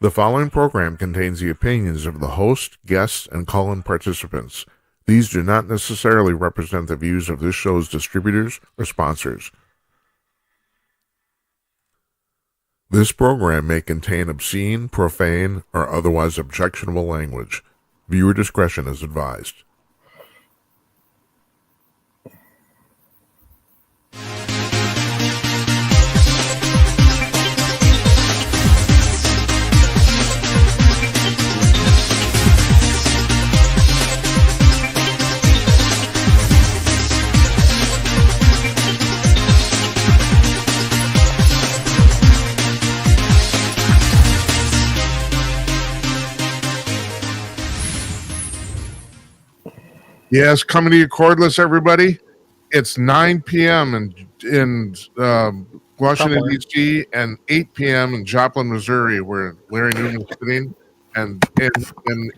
The following program contains the opinions of the host, guests, and call-in participants. These do not necessarily represent the views of this show's distributors or sponsors. This program may contain obscene, profane, or otherwise objectionable language. Viewer discretion is advised. Yes, coming to you cordless, everybody. It's 9 p.m. in Washington, D.C., and 8 p.m. in Joplin, Missouri, where Larry Newman is sitting, and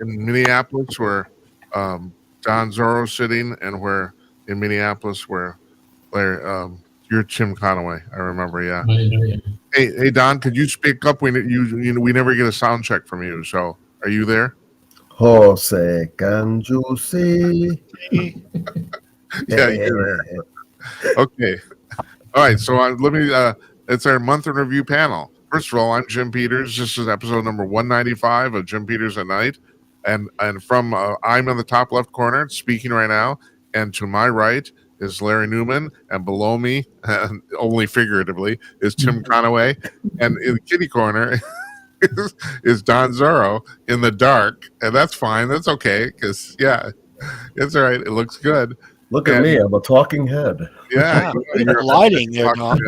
in Minneapolis, where Don Zorro is sitting, and where in Minneapolis, where Larry, you're Tim Conaway, I remember, yeah. Hey, Don, could you speak up? We never get a sound check from you, so are you there? Jose, can you see? Yeah. Okay. All right. So let me. It's our month in review panel. First of all, I'm Jim Peters. This is episode number 195 of Jim Peters at Night, and from I'm in the top left corner speaking right now, and to my right is Larry Newman, and below me, only figuratively, is Tim Conaway, and in the kitty corner is Don Zorro in the dark, and that's fine. That's okay, because it's all right. It looks good. Look at me, I'm a talking head. Yeah, you're lighting there, Don.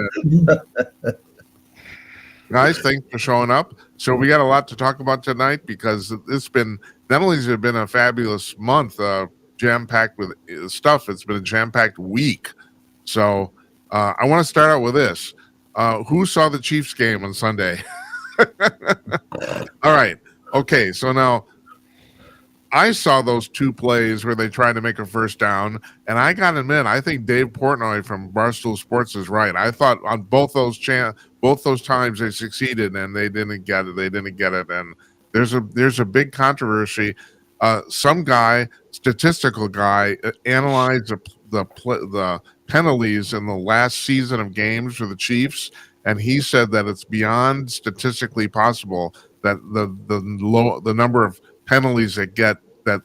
Guys, thanks for showing up. So we got a lot to talk about tonight because it's been not only has it been a fabulous month, jam-packed with stuff. It's been a jam-packed week. So I want to start out with this. Who saw the Chiefs game on Sunday? All right. Okay. So now I saw those two plays where they tried to make a first down, and I got to admit, I think Dave Portnoy from Barstool Sports is right. I thought on both those times they succeeded, and they didn't get it. And there's a big controversy. Some guy, statistical guy, analyzed the penalties in the last season of games for the Chiefs. And he said that it's beyond statistically possible that the number of penalties that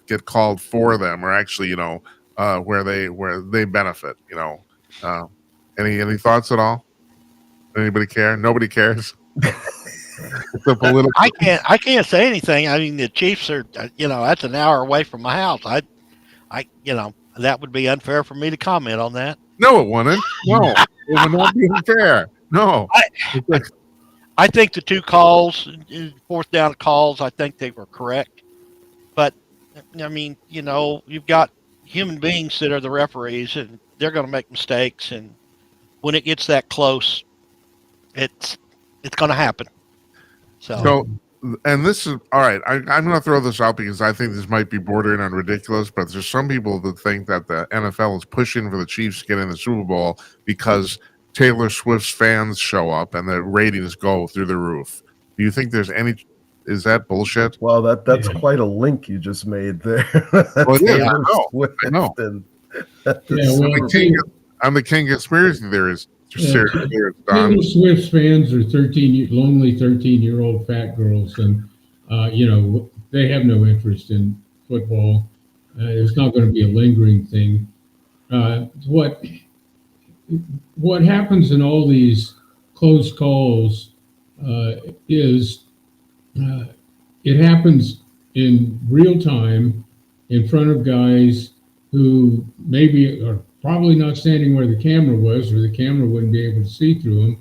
get called for them are actually where they benefit. Any thoughts at all? Anybody care? Nobody cares. It's a political. I can't say anything. I mean, the Chiefs are that's an hour away from my house. I that would be unfair for me to comment on that. No, it wouldn't. No, it would not be unfair. No, I think the two calls, fourth down calls, I think they were correct. But I mean, you've got human beings that are the referees, and they're going to make mistakes. And when it gets that close, it's going to happen. So, and this is all right. I'm going to throw this out because I think this might be bordering on ridiculous. But there's some people that think that the NFL is pushing for the Chiefs to get in the Super Bowl because Taylor Swift's fans show up and the ratings go through the roof. Do you think there's any? Is that bullshit? Well, that's quite a link you just made there. Well, I know. I'm the king of conspiracy theories. Taylor Swift's fans are lonely 13-year-old fat girls, and they have no interest in football. It's not going to be a lingering thing. What happens in all these close calls is it happens in real time in front of guys who maybe are probably not standing where the camera was, or the camera wouldn't be able to see through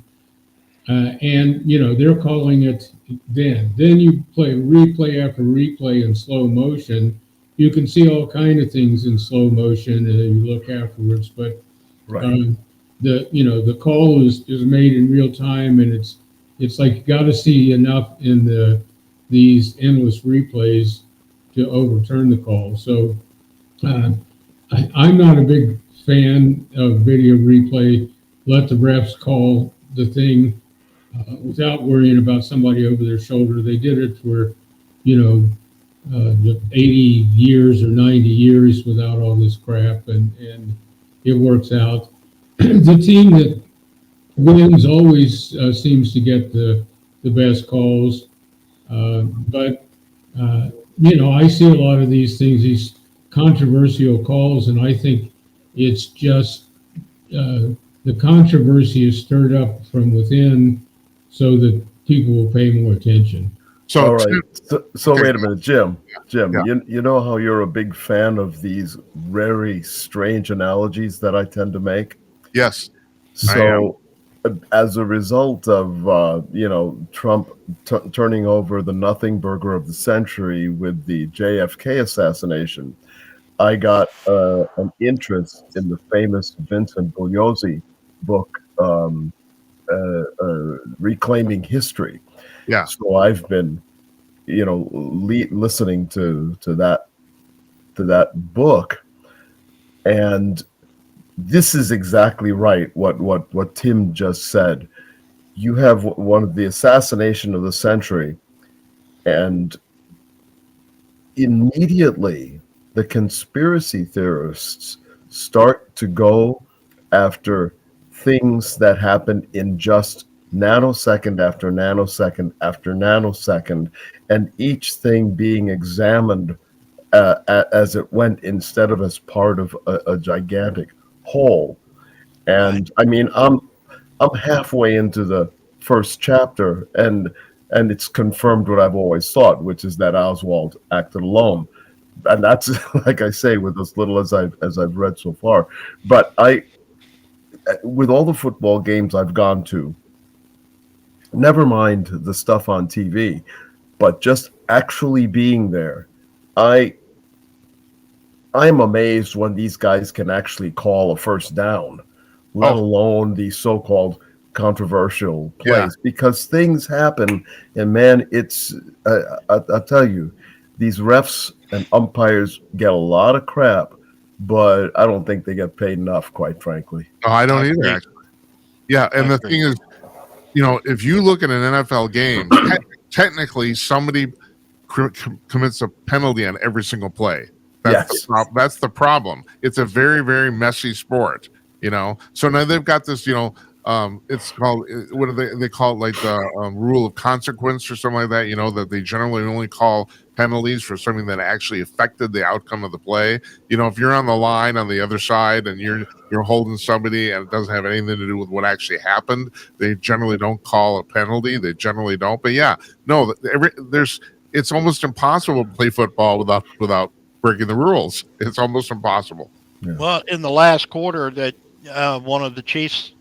them. And they're calling it then. Then you play replay after replay in slow motion. You can see all kinds of things in slow motion, and then you look afterwards. But right. The call is made in real time, and it's like you got to see enough in these endless replays to overturn the call. So I'm not a big fan of video replay. Let the refs call the thing without worrying about somebody over their shoulder. They did it for, you know, 80 years or 90 years without all this crap, and it works out. The team that wins always seems to get the best calls, but you know, I see a lot of these things, these controversial calls, and I think it's just the controversy is stirred up from within so that people will pay more attention. So, All right. So okay. wait a minute, Jim. Yeah. You know how you're a big fan of these very strange analogies that I tend to make? Yes. So, as a result of you know, Trump turning over the nothing burger of the century with the JFK assassination, I got an interest in the famous Vincent Bugliosi book, Reclaiming History. Yeah. So I've been, you know, listening to that book, and this is exactly right. What Tim just said. You have one of the assassination of the century, and immediately the conspiracy theorists start to go after things that happen in just nanosecond after nanosecond after nanosecond, and each thing being examined as it went instead of as part of a gigantic whole. And I mean, I'm halfway into the first chapter, and it's confirmed what I've always thought, which is that Oswald acted alone. And that's, like I say, with as little as I've read so far. But with all the football games I've gone to, never mind the stuff on TV, but just actually being there, I'm amazed when these guys can actually call a first down, let alone these so-called controversial plays, because things happen, and man, it's I'll tell you, these refs and umpires get a lot of crap, but I don't think they get paid enough, quite frankly. No, I don't either, actually. Yeah, and the thing is, you know, if you look at an NFL game, technically somebody commits a penalty on every single play. That's the problem. It's a very, very messy sport, you know. So now they've got this, you know, it's called, what do they call it, like the rule of consequence or something like that, you know, that they generally only call penalties for something that actually affected the outcome of the play. You know, if you're on the line on the other side and you're holding somebody and it doesn't have anything to do with what actually happened, they generally don't call a penalty. They generally don't. But yeah, no, it's almost impossible to play football without breaking the rules. It's almost impossible. Yeah. Well, in the last quarter, that one of the Chiefs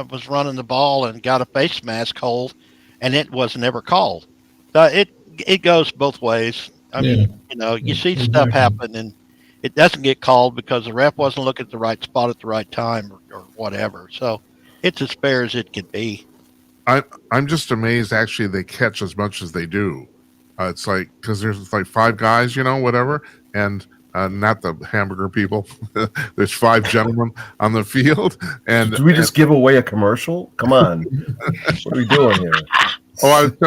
was running the ball and got a face mask hold, and it was never called. So it goes both ways. I mean, you know, you see stuff happen and it doesn't get called because the ref wasn't looking at the right spot at the right time or whatever. So it's as fair as it can be. I'm just amazed actually they catch as much as they do. It's like, because there's like 5 guys, you know, whatever, and not the hamburger people. There's 5 gentlemen on the field. And do we just give away a commercial? Come on. What are we doing here?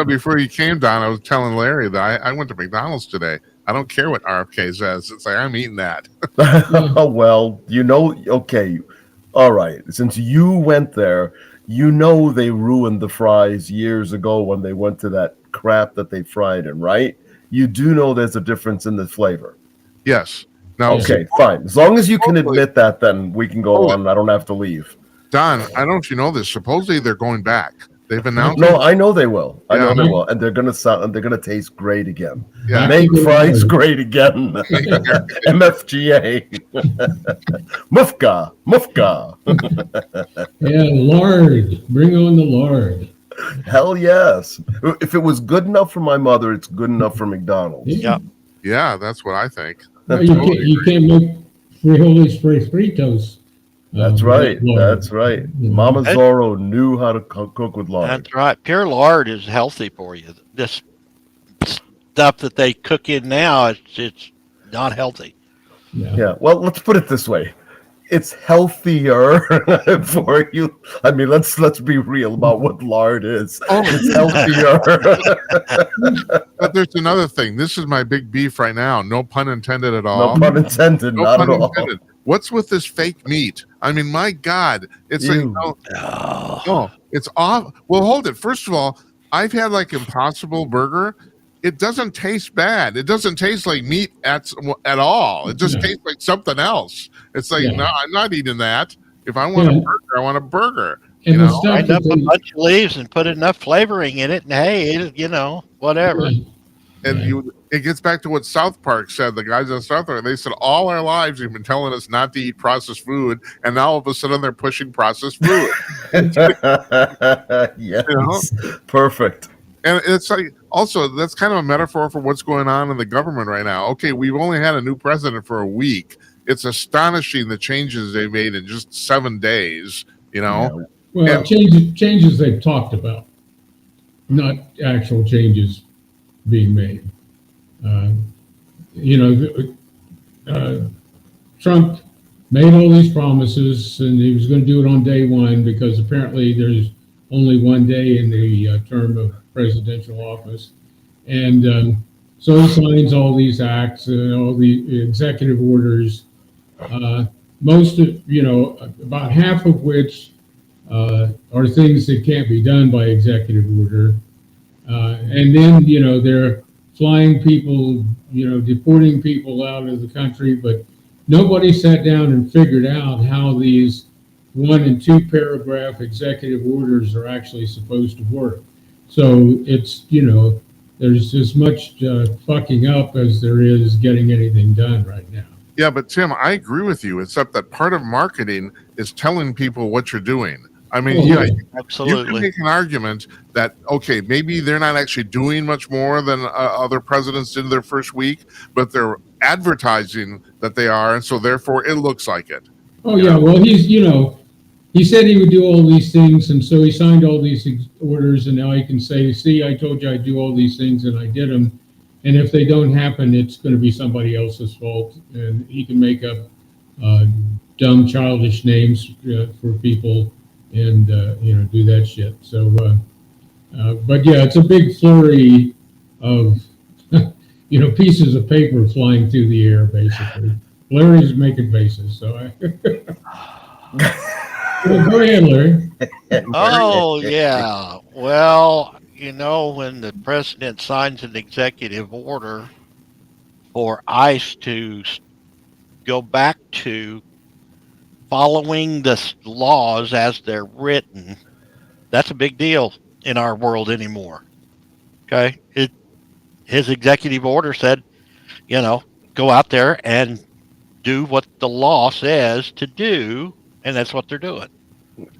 Before you came down, I was telling Larry that I went to McDonald's today. I don't care what RFK says. It's like, I'm eating that. Well, you know, okay. All right. Since you went there, you know they ruined the fries years ago when they went to that crap that they fried in, right? You do know there's a difference in the flavor. Yes. Now, okay, fine. As long as you can admit that, then we can go on. I don't have to leave. Don, I don't know if you know this. Supposedly they're going back. They've announced. No, I know they will. I know they will, and they're gonna sound. And they're gonna taste great again. Yeah. Make fries great again. MFGA. Mufka. Yeah, lard. Bring on the lard. Hell yes. If it was good enough for my mother, it's good enough for McDonald's. Yeah. Yeah, that's what I think. No, you can't make frijoles fritos. That's right. That's right. Mama Zorro knew how to cook with lard. That's right. Pure lard is healthy for you. This stuff that they cook in now, it's not healthy. Yeah. Well, let's put it this way. it's healthier for you. I mean, let's be real about what lard is. Oh, It's healthier. but there's another thing. This is my big beef right now. No pun intended at No all. pun intended. No Not pun at all. intended. What's with this fake meat? I mean, my God, it's like, Ew. oh, it's off. Well, hold it. First of all, I've had like Impossible Burger. It doesn't taste bad. It doesn't taste like meat at all. It just Yeah. tastes like something else. It's like, Yeah. no, I'm not eating that. If I want a Yeah. burger, I want a burger. And You the know? stuff Grind that up a they, bunch of leaves and put enough flavoring in it, and hey, whatever. yeah, And yeah. it gets back to what South Park said. The guys on South Park, they said all our lives you've been telling us not to eat processed food, and now all of a sudden they're pushing processed food. Yes. You know? Perfect. And it's like also that's kind of a metaphor for what's going on in the government right now. Okay, we've only had a new president for a week. It's astonishing the changes they made in just 7 days. You know, Well, changes they've talked about, not actual changes being made. Trump made all these promises, and he was going to do it on day one because apparently there's only one day in the term of presidential office, and so he signs all these acts, all the executive orders. Most of about half of which are things that can't be done by executive order. And then, they're flying people, deporting people out of the country, but nobody sat down and figured out how these 1 and 2 paragraph executive orders are actually supposed to work. So it's, there's as much fucking up as there is getting anything done right now. yeah. But Tim, I agree with you. Except that part of marketing is telling people what you're doing. I mean, Oh, yeah, yeah. you can Absolutely. make an argument that okay, maybe they're not actually doing much more than other presidents did their first week, but they're advertising that they are, and so therefore it looks like it. Oh, yeah. Well, he said he would do all these things, and so he signed all these orders, and now he can say, see, I told you I'd do all these things, and I did them. And if they don't happen, it's going to be somebody else's fault. And he can make up dumb, childish names for people and, do that shit. So, but yeah, it's a big flurry of, pieces of paper flying through the air, basically. Larry's making faces, so well, go ahead, Larry. Oh, yeah. Well, when the president signs an executive order for ICE to go back to following the laws as they're written, that's a big deal in our world anymore. Okay? His executive order said, go out there and do what the law says to do, and that's what they're doing.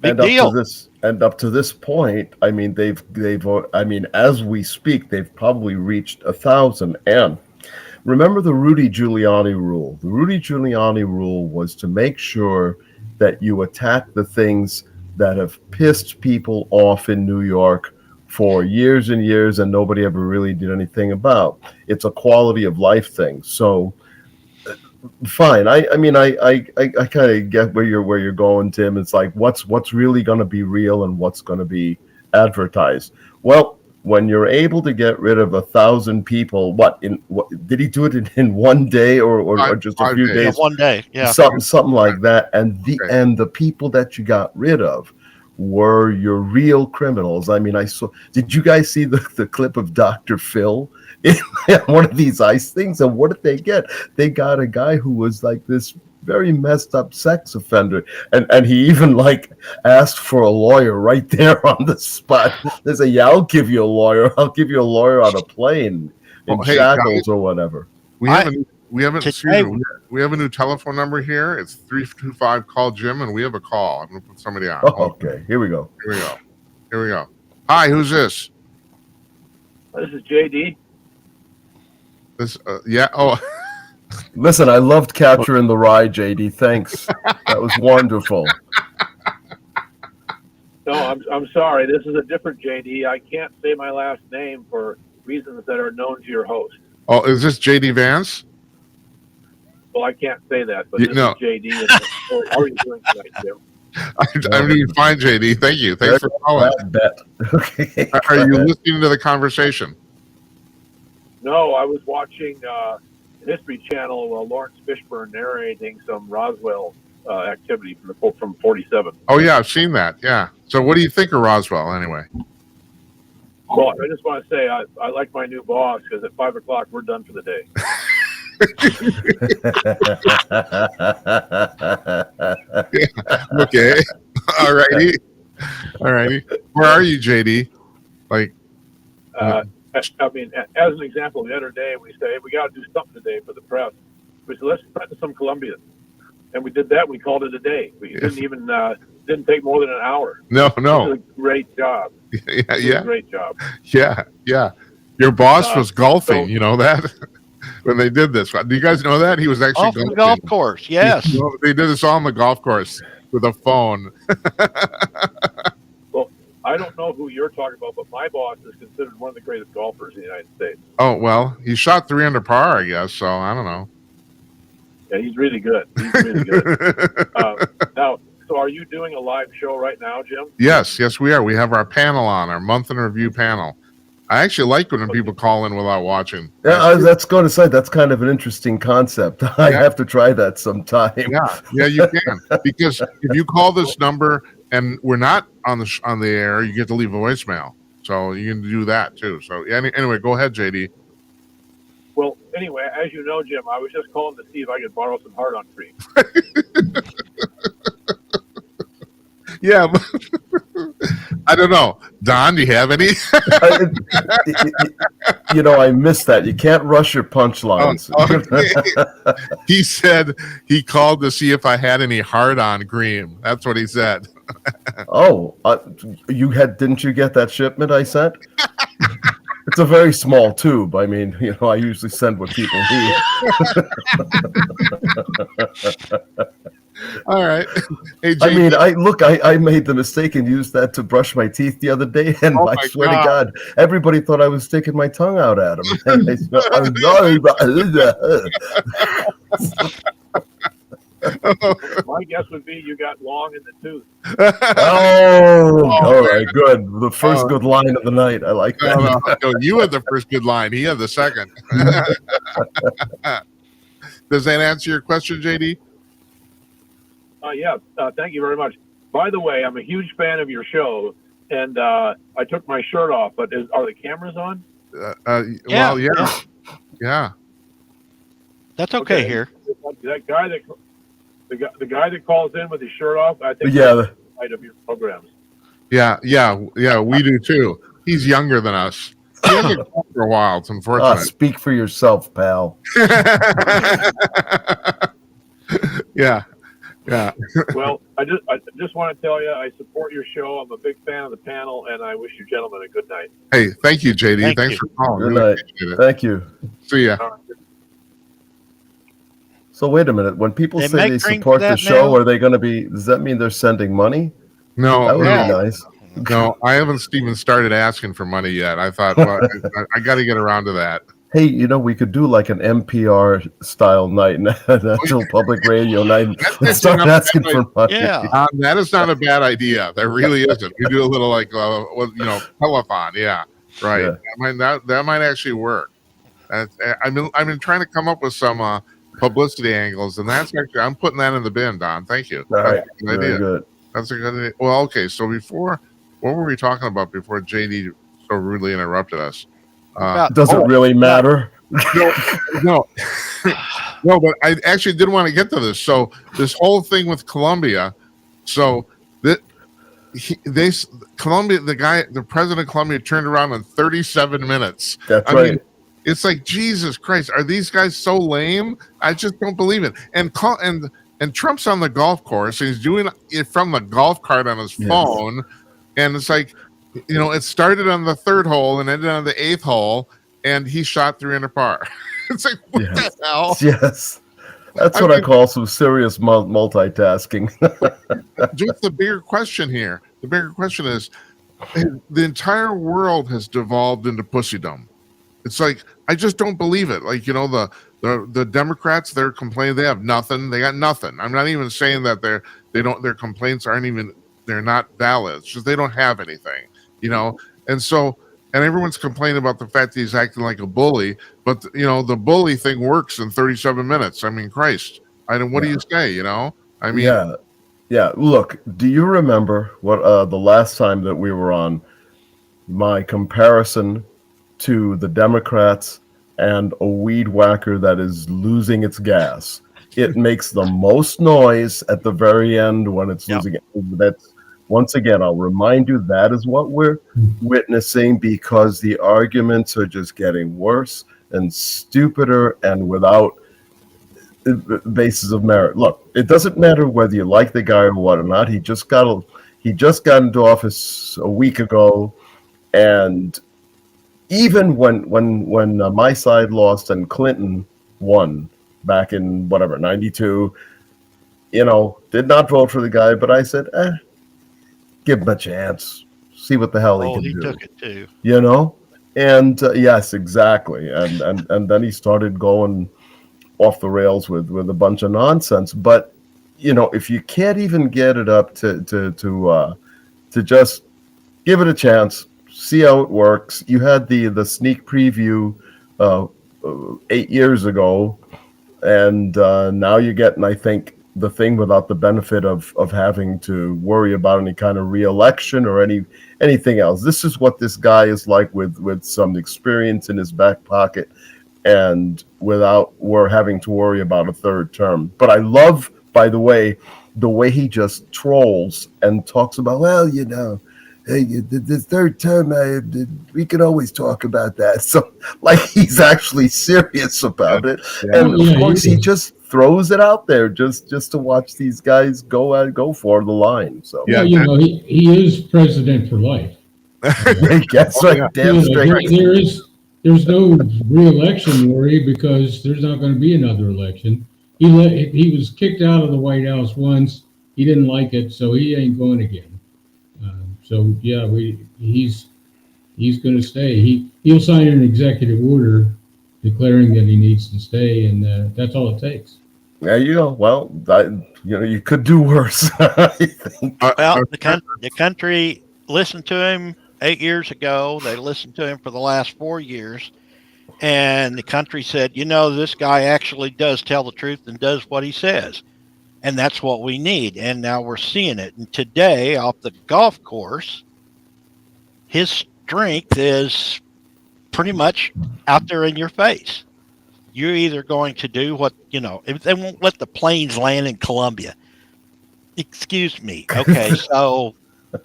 Big deal. Up to this point, I mean, as we speak, they've probably reached 1,000. And remember the Rudy Giuliani rule. The Rudy Giuliani rule was to make sure that you attack the things that have pissed people off in New York for years and years, and nobody ever really did anything about. It's a quality of life thing. So fine. I kind of get where you're going, Tim. It's like what's really going to be real and what's going to be advertised. Well, when you're able to get rid of 1,000 people, what did he do it in 1 day or just a few days? Yeah, 1 day, yeah, something like that. And the people that you got rid of were your real criminals. I mean, did you guys see the clip of Dr. Phil in one of these ICE things? And what did they get? They got a guy who was like this very messed up sex offender. And he even like asked for a lawyer right there on the spot. They say, yeah, I'll give you a lawyer. I'll give you a lawyer on a plane in shackles or whatever. We have a new telephone number here. It's 325 call Jim, and we have a call. I'm gonna put somebody on. Oh, okay, here we go. Hi, who's this? This is JD. Yeah. Oh, listen, I loved Catcher in the Rye, JD. Thanks. That was wonderful. No, I'm sorry. This is a different JD. I can't say my last name for reasons that are known to your host. Oh, is this JD Vance? Well, I can't say that, but You- this no. is JD. And how are you doing tonight, Jim? I'm doing fine, JD. Thank you. Thanks for calling. Bad bet. Okay. Are go you ahead. listening to the conversation? No, I was watching History Channel, Lawrence Fishburne narrating some Roswell activity from 47. Oh yeah, I've seen that. Yeah. So what do you think of Roswell anyway? Well, I just want to say I like my new boss because at 5 o'clock we're done for the day. Okay. All righty. All righty. Where are you, JD? Like, I mean, as an example, the other day we say, hey, we got to do something today for the press. We said, let's print some Columbians. And we did that. We called it a day. We didn't even, didn't take more than an hour. no. It was a great job. Yeah, It was a yeah, great job. yeah. Your boss was golfing. so- You know that when they did this. Do you guys know that he was actually Off the golfing? golf course. Yes. You know, they did this all on the golf course with a phone. Well, I don't know who you're talking about, but my boss is considered one of the greatest golfers in the United States. Oh well, he shot 3 under par, I guess. So I don't know. Yeah, he's really good. He's really good. Now, so are you doing a live show right now, Jim? Yes, we are. We have our panel on, our month in review panel. I actually like when people call in without watching. Yeah, I was that's going to say that's kind of an interesting concept. I Yeah. have to try that sometime. Yeah, you can. Because if you call this number and we're not on the air, you get to leave a voicemail. So you can do that too. So anyway, go ahead, JD. Well, anyway, as you know, Jim, I was just calling to see if I could borrow some hard-on cream. Yeah, but I don't know. Don, do you have any? I missed that. You can't rush your punchlines. Okay. He said he called to see if I had any hard-on cream. That's what he said. Oh, didn't you get that shipment I sent? It's a very small tube. I mean, I usually send what people need. All right. Hey, I mean, JD. I made the mistake and used that to brush my teeth the other day, and Oh I my swear God. to God, everybody thought I was sticking my tongue out at them. And I'm sorry, but My guess would be you got long in the tooth. all right, good. The first good line of the night. I like that. No, you had the first good line. He had the second. Does that answer your question, JD? Thank you very much. By the way, I'm a huge fan of your show, and I took my shirt off, but are the cameras on? Well, yeah. That's okay here. That guy the guy that calls in with his shirt off, I think Yeah. that's the height of your programs. Yeah, we do too. He's younger than us. He hasn't called for a while. It's unfortunate. Speak for yourself, pal. Yeah. Well, I just want to tell you, I support your show. I'm a big fan of the panel, and I wish you gentlemen a good night. Hey, thank you, JD. Thanks you. for calling. Good Really night. appreciate it. Thank you. See ya. So wait a minute. When people They say make they cream support for the that show, now? are they going to be? Does that mean they're sending money? No, That would no, be nice. no. I haven't even started asking for money yet. I thought, well, I got to get around to that. Hey, we could do like an NPR style night, National Public Radio night, and start asking for money. Yeah. That is not a bad idea. That really isn't. We do a little like, telethon. Yeah, right. Yeah. That might actually work. I've been trying to come up with some publicity angles, and that's actually I'm putting that in the bin, Don. Thank you. All right, That's a good very idea. good. That's a good idea. Well, okay. So what were we talking about before JD so rudely interrupted us? Does it really matter? No, but I actually did want to get to this. So this whole thing with Colombia, so Colombia, the president of Colombia turned around in 37 minutes. That's I right. mean, it's like, Jesus Christ, are these guys so lame? I just don't believe it. And Trump's on the golf course, and he's doing it from the golf cart on his phone, and it's like, it started on the 3rd hole and ended on the 8th hole, and he shot 3 under par. It's like, what the hell? Yes. That's what I call some serious multitasking. Just the bigger question here. The bigger question is, the entire world has devolved into pussydom. It's like, I just don't believe it. Like, the The Democrats, they're complaining they have nothing. They got nothing. I'm not even saying that their complaints aren't even, they're not valid. It's just they don't have anything, And so, and everyone's complaining about the fact that he's acting like a bully, but the bully thing works in 37 minutes. I mean, Christ. What do you say? I mean, yeah. Look, do you remember what the last time that we were on? My comparison to the Democrats and a weed whacker that is losing its gas. It makes the most noise at the very end when it's losing it. That's, once again, I'll remind you, that is what we're witnessing, because the arguments are just getting worse and stupider and without basis of merit. Look, it doesn't matter whether you like the guy or what or not. He just got into office a week ago, and even when my side lost and Clinton won back in whatever 92, did not vote for the guy, but I said, give him a chance, see what the hell he can do. He took it too. And yes, exactly. And then he started going off the rails with a bunch of nonsense. But if you can't even get it up to just give it a chance, see how it works. You had the sneak preview 8 years ago, and now you're getting, I think, the thing without the benefit of having to worry about any kind of re-election or anything else. This is what this guy is like with some experience in his back pocket, and without having to worry about a third term. But I love, by the way he just trolls and talks about, hey, the third term, we can always talk about that. So, like, he's actually serious about it. Yeah. And of course, he just throws it out there just to watch these guys go for the line. So, yeah, he is president for life. That's right. Damn straight. There's no re-election worry, because there's not going to be another election. He was kicked out of the White House once. He didn't like it, so he ain't going again. So yeah, he's going to stay. He'll sign an executive order declaring that he needs to stay, and that's all it takes. There you go. Well, you could do worse. I think. Well, the country listened to him 8 years ago. They listened to him for the last 4 years, and the country said, this guy actually does tell the truth and does what he says. And that's what we need. And now we're seeing it. And today, off the golf course, his strength is pretty much out there in your face. You're either going to do what, if they won't let the planes land in Colombia. Excuse me. Okay, so,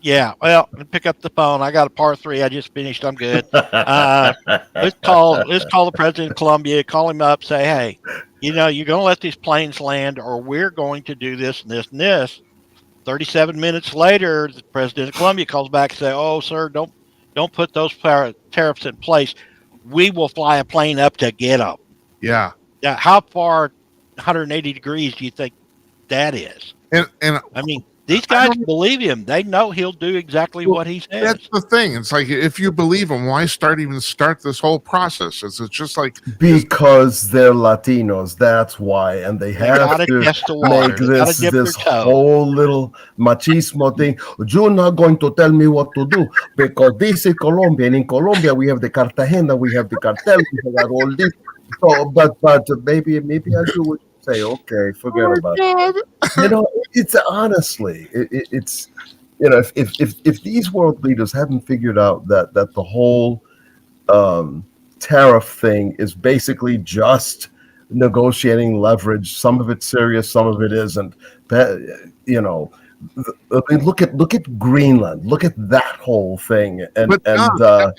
yeah, well, pick up the phone. I got a par 3 I just finished. I'm good. Let's call the president of Colombia, call him up, say, hey, you're going to let these planes land, or we're going to do this and this and this. 37 minutes later, the president of Colombia calls back and says, oh, sir, don't put those tariffs in place. We will fly a plane up to get them. Yeah. Yeah. How far 180 degrees do you think that is? And I mean, these guys believe him. They know he'll do exactly what he says. That's the thing. It's like, if you believe him, why start this whole process? It's just like, because they're Latinos. That's why, and they have to make this whole little machismo thing. You're not going to tell me what to do, because this is Colombia, and in Colombia we have the Cartagena, we have the cartel, we have all this. So, but maybe I do what you say. Okay, forget about it. It's honestly, it's if these world leaders haven't figured out that the whole tariff thing is basically just negotiating leverage. Some of it's serious, some of it isn't. Look at Greenland. Look at that whole thing. The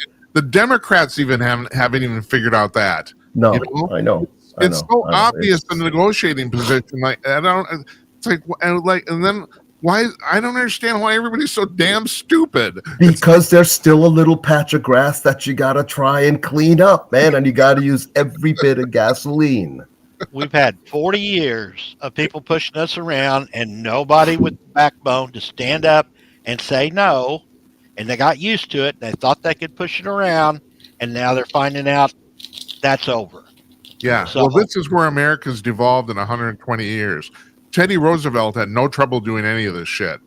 Democrats even haven't even figured out that. No, I know. It's so obvious the negotiating position. Like, it's like, and then why? I don't understand why everybody's so damn stupid. Because there's still a little patch of grass that you gotta try and clean up, man, and you gotta use every bit of gasoline. We've had 40 years of people pushing us around, and nobody with the backbone to stand up and say no. And they got used to it. They thought they could push it around, and now they're finding out that's over. Yeah. So- Well, this is where America's devolved in 120 years. Teddy Roosevelt had no trouble doing any of this shit.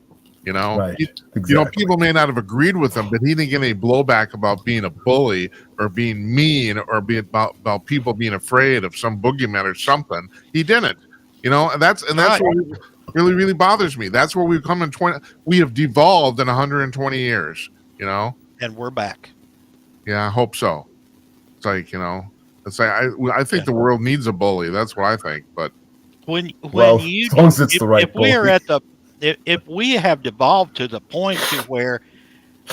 You know, Right. You know, Exactly. people may not have agreed with him, but he didn't get any blowback about being a bully or being mean or being about people being afraid of some boogeyman or something. He didn't. You know, and that's Right. what really bothers me. That's where we've come in 20. We have devolved in 120 years. You know. And we're back. Yeah, I hope so. It's like, it's like I think the world needs a bully. That's what I think. But When Well, you, as long as it's the right if we are bully. at the, if we have devolved to the point to where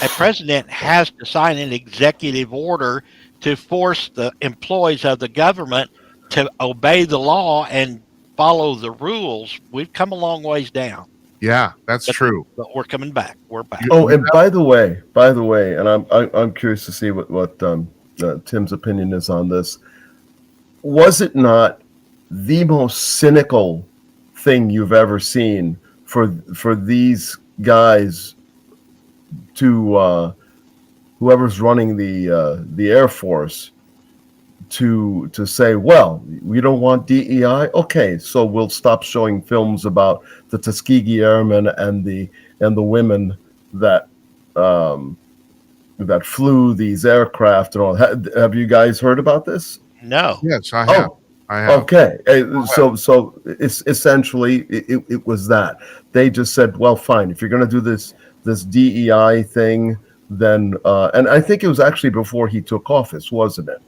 a president has to sign an executive order to force the employees of the government to obey the law and follow the rules, we've come a long ways down. yeah, that's true. But we're coming back. We're back. Oh, and by the way, and I'm curious to see what Tim's opinion is on this. Was it not the most cynical thing you've ever seen for these guys to whoever's running the Air Force to say, well, we don't want DEI? Okay, so we'll stop showing films about the Tuskegee Airmen and the women that that flew these aircraft and all. Have you guys heard about this? No. Yes, I have. I have. Okay, so it's essentially it was that they just said, well, fine, if you're going to do this DEI thing, then and I think it was actually before he took office, wasn't it?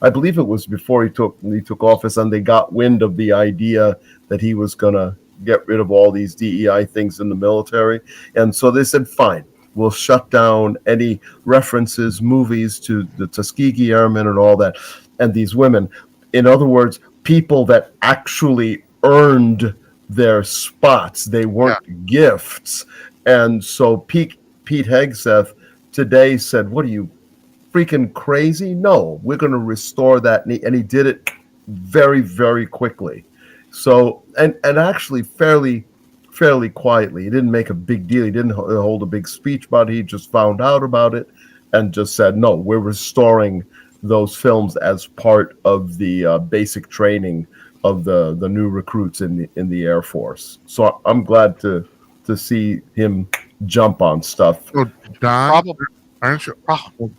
I believe it was before he took office, and they got wind of the idea that he was going to get rid of all these DEI things in the military, and so they said, fine, we'll shut down any references, movies to the Tuskegee Airmen and all that, and these women. In other words, people that actually earned their spots. They weren't gifts. And so Pete Hegseth today said, what are you, freaking crazy? No, we're going to restore that. And he did it very, very quickly. So, and actually fairly quietly. He didn't make a big deal. He didn't hold a big speech about it. He just found out about it and just said, no, we're restoring those films as part of the basic training of the new recruits in the Air Force. So I'm glad to see him jump on stuff. So Don, aren't you?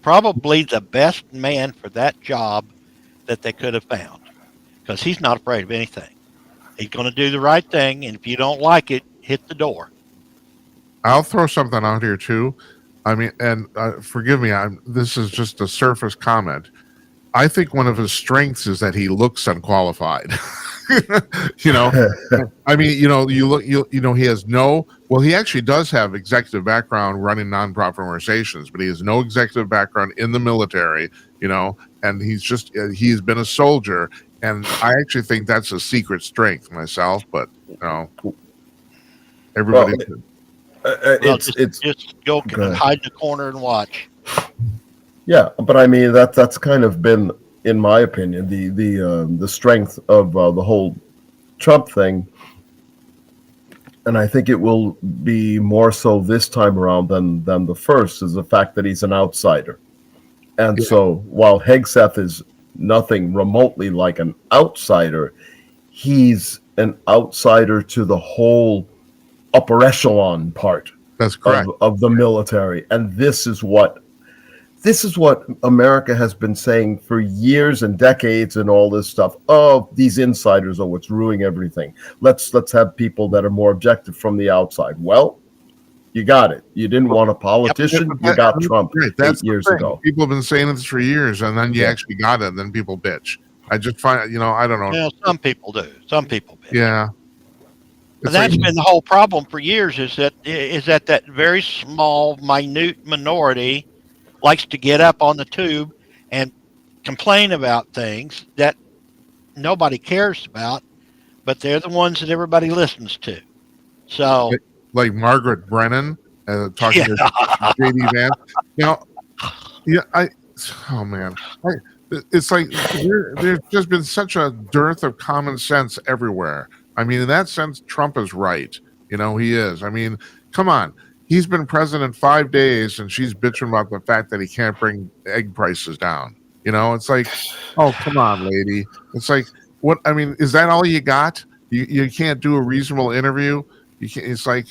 Probably the best man for that job that they could have found, because he's not afraid of anything. He's going to do the right thing, and if you don't like it, hit the door. I'll throw something out here too. I mean, and forgive me, this is just a surface comment. I think one of his strengths is that he looks unqualified. I mean, he has he actually does have executive background running nonprofit organizations, but he has no executive background in the military, and he's been a soldier. And I actually think that's a secret strength myself, but everybody. Just go hide in the corner and watch. Yeah, but I mean that's kind of been, in my opinion, the strength of the whole Trump thing, and I think it will be more so this time around than the first, is the fact that he's an outsider. And so while Hegseth is nothing remotely like an outsider, he's an outsider to the whole upper echelon part. That's correct. Of the military, and this is what America has been saying for years and decades and all this stuff. Oh, these insiders are what's ruining everything. Let's have people that are more objective from the outside. Well, you got it. You didn't want a politician. You got Trump 8 years ago. People have been saying this for years, and then you actually got it, and then people bitch. I just find, I don't know. Well, some people do. Some people bitch. Yeah. And that's been the whole problem for years, is that very small, minute minority likes to get up on the tube and complain about things that nobody cares about, but they're the ones that everybody listens to. So, like Margaret Brennan talking to JD Vance, oh man, it's like there's just been such a dearth of common sense everywhere. I mean, in that sense, Trump is right. He is. I mean, come on. He's been president 5 days, and she's bitching about the fact that he can't bring egg prices down. You know, it's like, oh, come on, lady. It's like, what? I mean, is that all you got? You can't do a reasonable interview. You can't. It's like,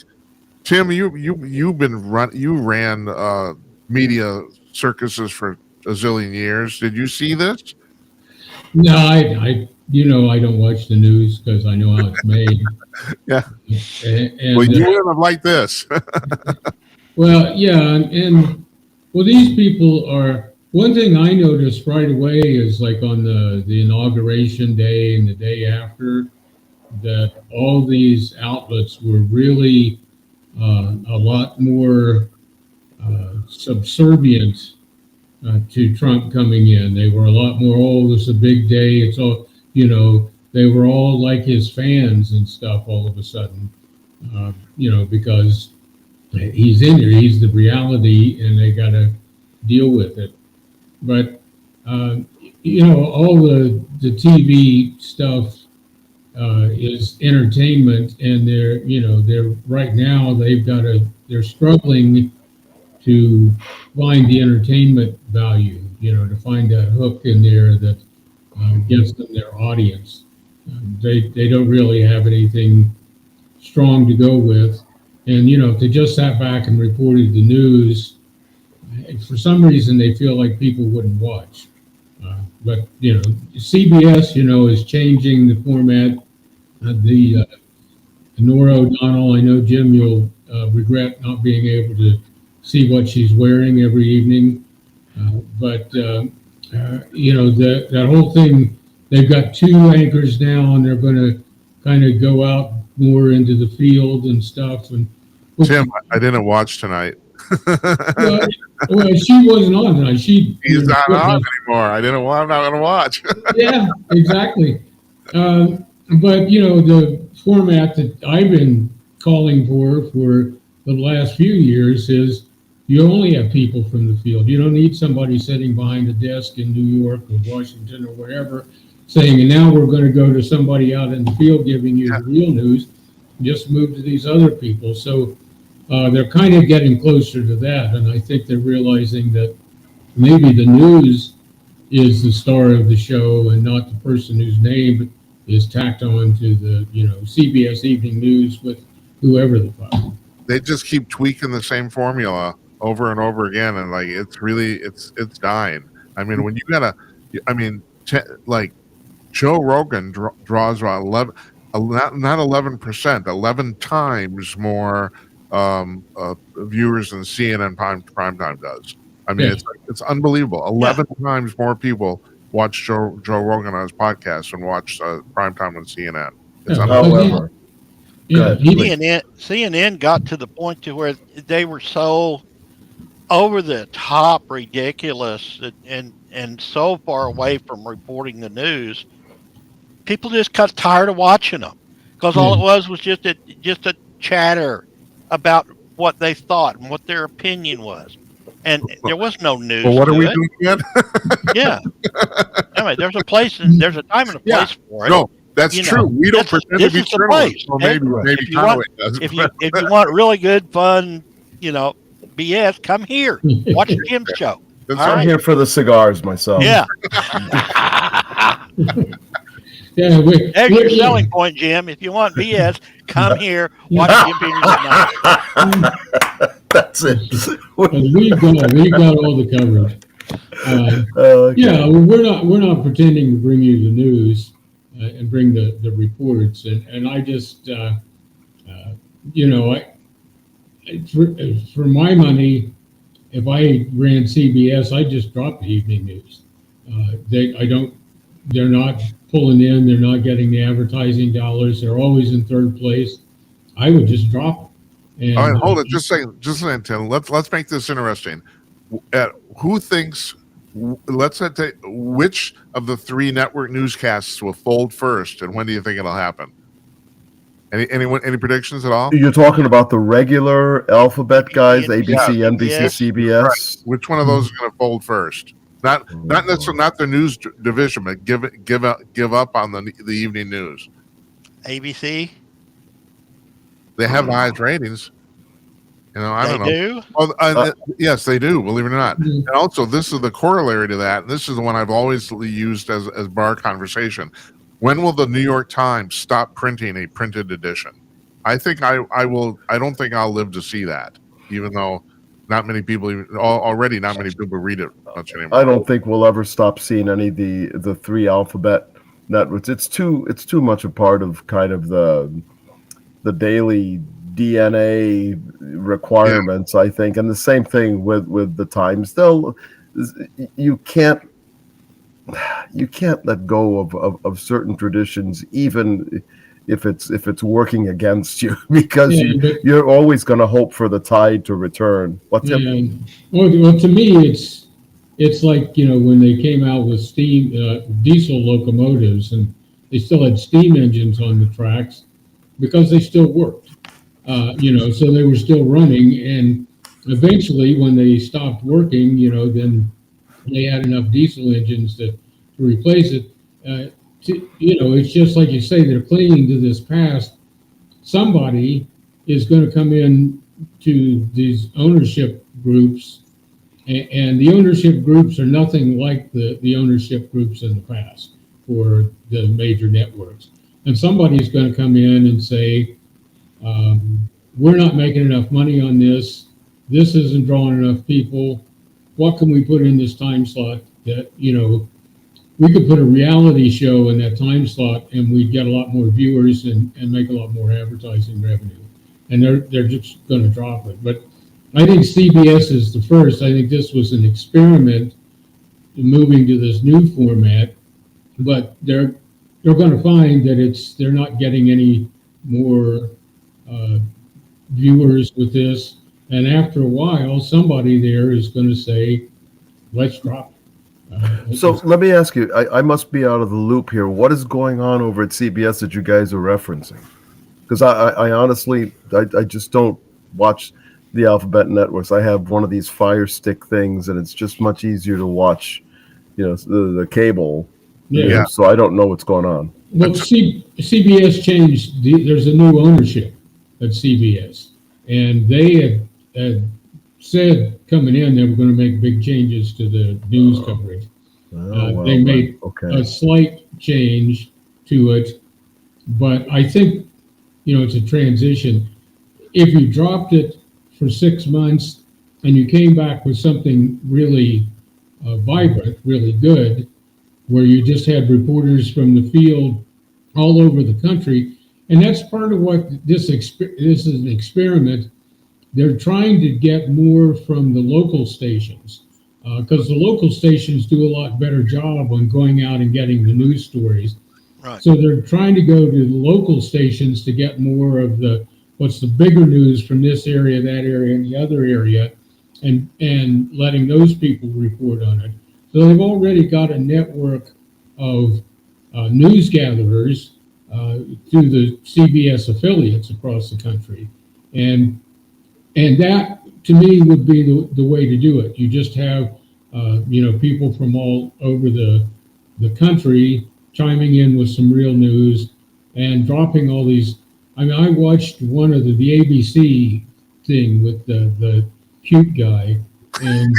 Tim, you ran media circuses for a zillion years. Did you see this? No, I don't watch the news because I know how it's made. Yeah. And Well, you would have liked this. well, yeah, and well, these people are. One thing I noticed right away is like on the inauguration day and the day after, that all these outlets were really a lot more subservient to Trump coming in. They were a lot more, oh, this is a big day. It's all, they were all like his fans and stuff all of a sudden, because he's in here, he's the reality, and they got to deal with it. But, all the TV stuff is entertainment, and they're right now they're struggling to find the entertainment value, to find that hook in there that gets them their audience. They don't really have anything strong to go with, and if they just sat back and reported the news, for some reason they feel like people wouldn't watch. But CBS, is changing the format. The Nora O'Donnell, I know, Jim, you'll regret not being able to see what she's wearing every evening. But that whole thing, they've got two anchors now, and they're going to kind of go out more into the field and stuff. And Tim, I didn't watch tonight. well, she wasn't on tonight. She's not on anymore. I'm not going to watch. Yeah, exactly. But the format that I've been calling for the last few years is you only have people from the field. You don't need somebody sitting behind a desk in New York or Washington or wherever saying, and now we're going to go to somebody out in the field giving you the real news. Just move to these other people. So they're kind of getting closer to that. And I think they're realizing that maybe the news is the star of the show and not the person whose name is tacked on to the, CBS Evening News with whoever the fuck. They just keep tweaking the same formula over and over again, and like it's dying. I mean, when you gotta, like Joe Rogan draws about 11%, 11 times more viewers than CNN primetime does. I mean, it's unbelievable. 11 times more people watch Joe Rogan on his podcast and watch primetime on CNN. It's However, CNN got to the point to where they were so over the top ridiculous and so far away from reporting the news, people just got tired of watching them because all it was just a chatter about what they thought and what their opinion was, and there was no news. Well, what are we doing again? Yeah. Anyway, there's a time and a place for it. No, that's true. We don't pretend to be journalists. Well, maybe Conaway does. If you want really good, fun, BS, come here. Watch Jim's show. I'm here for the cigars myself. Yeah. There's your selling point, Jim. If you want BS, come here. Watch Jim Peters at night. That's it. We've got all the coverage. Okay. Yeah, we're not pretending to bring you the news and bring the reports, and I just for my money, if I ran CBS, I'd just drop the evening news. They're not pulling in, they're not getting the advertising dollars, they're always in third place. I would just drop them. And, all right, hold it. Just a second, Tim. Let's make this interesting. Who thinks? Let's say which of the three network newscasts will fold first, and when do you think it'll happen? Any predictions at all? You're talking about the regular alphabet guys, ABC, NBC, CBS. Right. Which one of those is going to fold first? Not necessarily not the news division, but give up on the evening news. ABC. They have the highest ratings. You know, I They don't know. do. Well, yes, they do. Believe it or not. Mhm. And also, this is the corollary to that. And this is the one I've always used as bar conversation. When will the New York Times stop printing a printed edition? I think I will. I don't think I'll live to see that, even though not many people already not many people read it much anymore. I don't think we'll ever stop seeing any of the three alphabet networks. It's too much a part of kind of the daily DNA requirements, I think. And the same thing with the Times. You can't let go of certain traditions, even if it's working against you, because you're always going to hope for the tide to return. What's it? Yeah. Well, to me, it's like, when they came out with steam diesel locomotives, and they still had steam engines on the tracks because they still worked. So they were still running, and eventually, when they stopped working, then they had enough diesel engines to replace it. It's just like you say, they're clinging to this past. Somebody is going to come in to these ownership groups, and the ownership groups are nothing like the ownership groups in the past for the major networks. And somebody's going to come in and say, we're not making enough money on this. This isn't drawing enough people. What can we put in this time slot that, we could put a reality show in that time slot and we'd get a lot more viewers and make a lot more advertising revenue. And they're just going to drop it. But I think CBS is the first. I think this was an experiment moving to this new format, but they're going to find that they're not getting any more viewers with this. And after a while, somebody there is going to say, let's drop it. So let me ask you, I must be out of the loop here. What is going on over at CBS that you guys are referencing? Because I honestly, I just don't watch the alphabet networks. I have one of these Fire Stick things, and it's just much easier to watch, the cable. Yeah. So I don't know what's going on. Well, CBS changed. There's a new ownership at CBS, and they had said coming in they were going to make big changes to the news coverage. They made a slight change to it, but I think it's a transition. If you dropped it for 6 months and you came back with something really vibrant, really good, where you just had reporters from the field all over the country, and that's part of what this is an experiment. They're trying to get more from the local stations because the local stations do a lot better job on going out and getting the news stories. Right. So they're trying to go to the local stations to get more of what's the bigger news from this area, that area, and the other area, and letting those people report on it. So they've already got a network of news gatherers through the CBS affiliates across the country. And that, to me, would be the way to do it. You just have, people from all over the country chiming in with some real news and dropping all these. I mean, I watched one of the ABC thing with the cute guy, and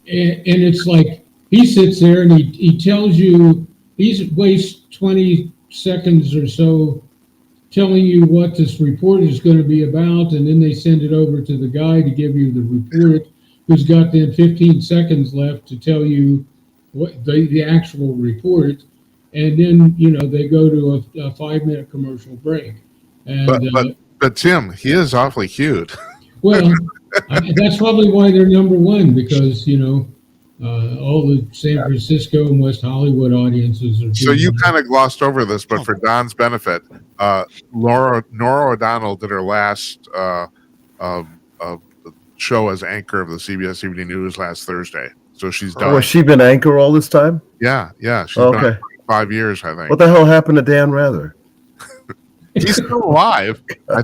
it's like he sits there and he tells you, he wastes 20 seconds or so telling you what this report is going to be about, and then they send it over to the guy to give you the report, who's got then 15 seconds left to tell you what the actual report, and then they go to a 5-minute commercial break. And but Tim, he is awfully cute. Well, that's probably why they're number one, because all the San Francisco and West Hollywood audiences are. So you kind of glossed over this, but for Don's benefit, Nora O'Donnell did her last show as anchor of the CBS Evening News last Thursday. So she's done. Oh, has she been anchor all this time? Yeah. She's been on for 5 years, I think. What the hell happened to Dan Rather? He's still alive. I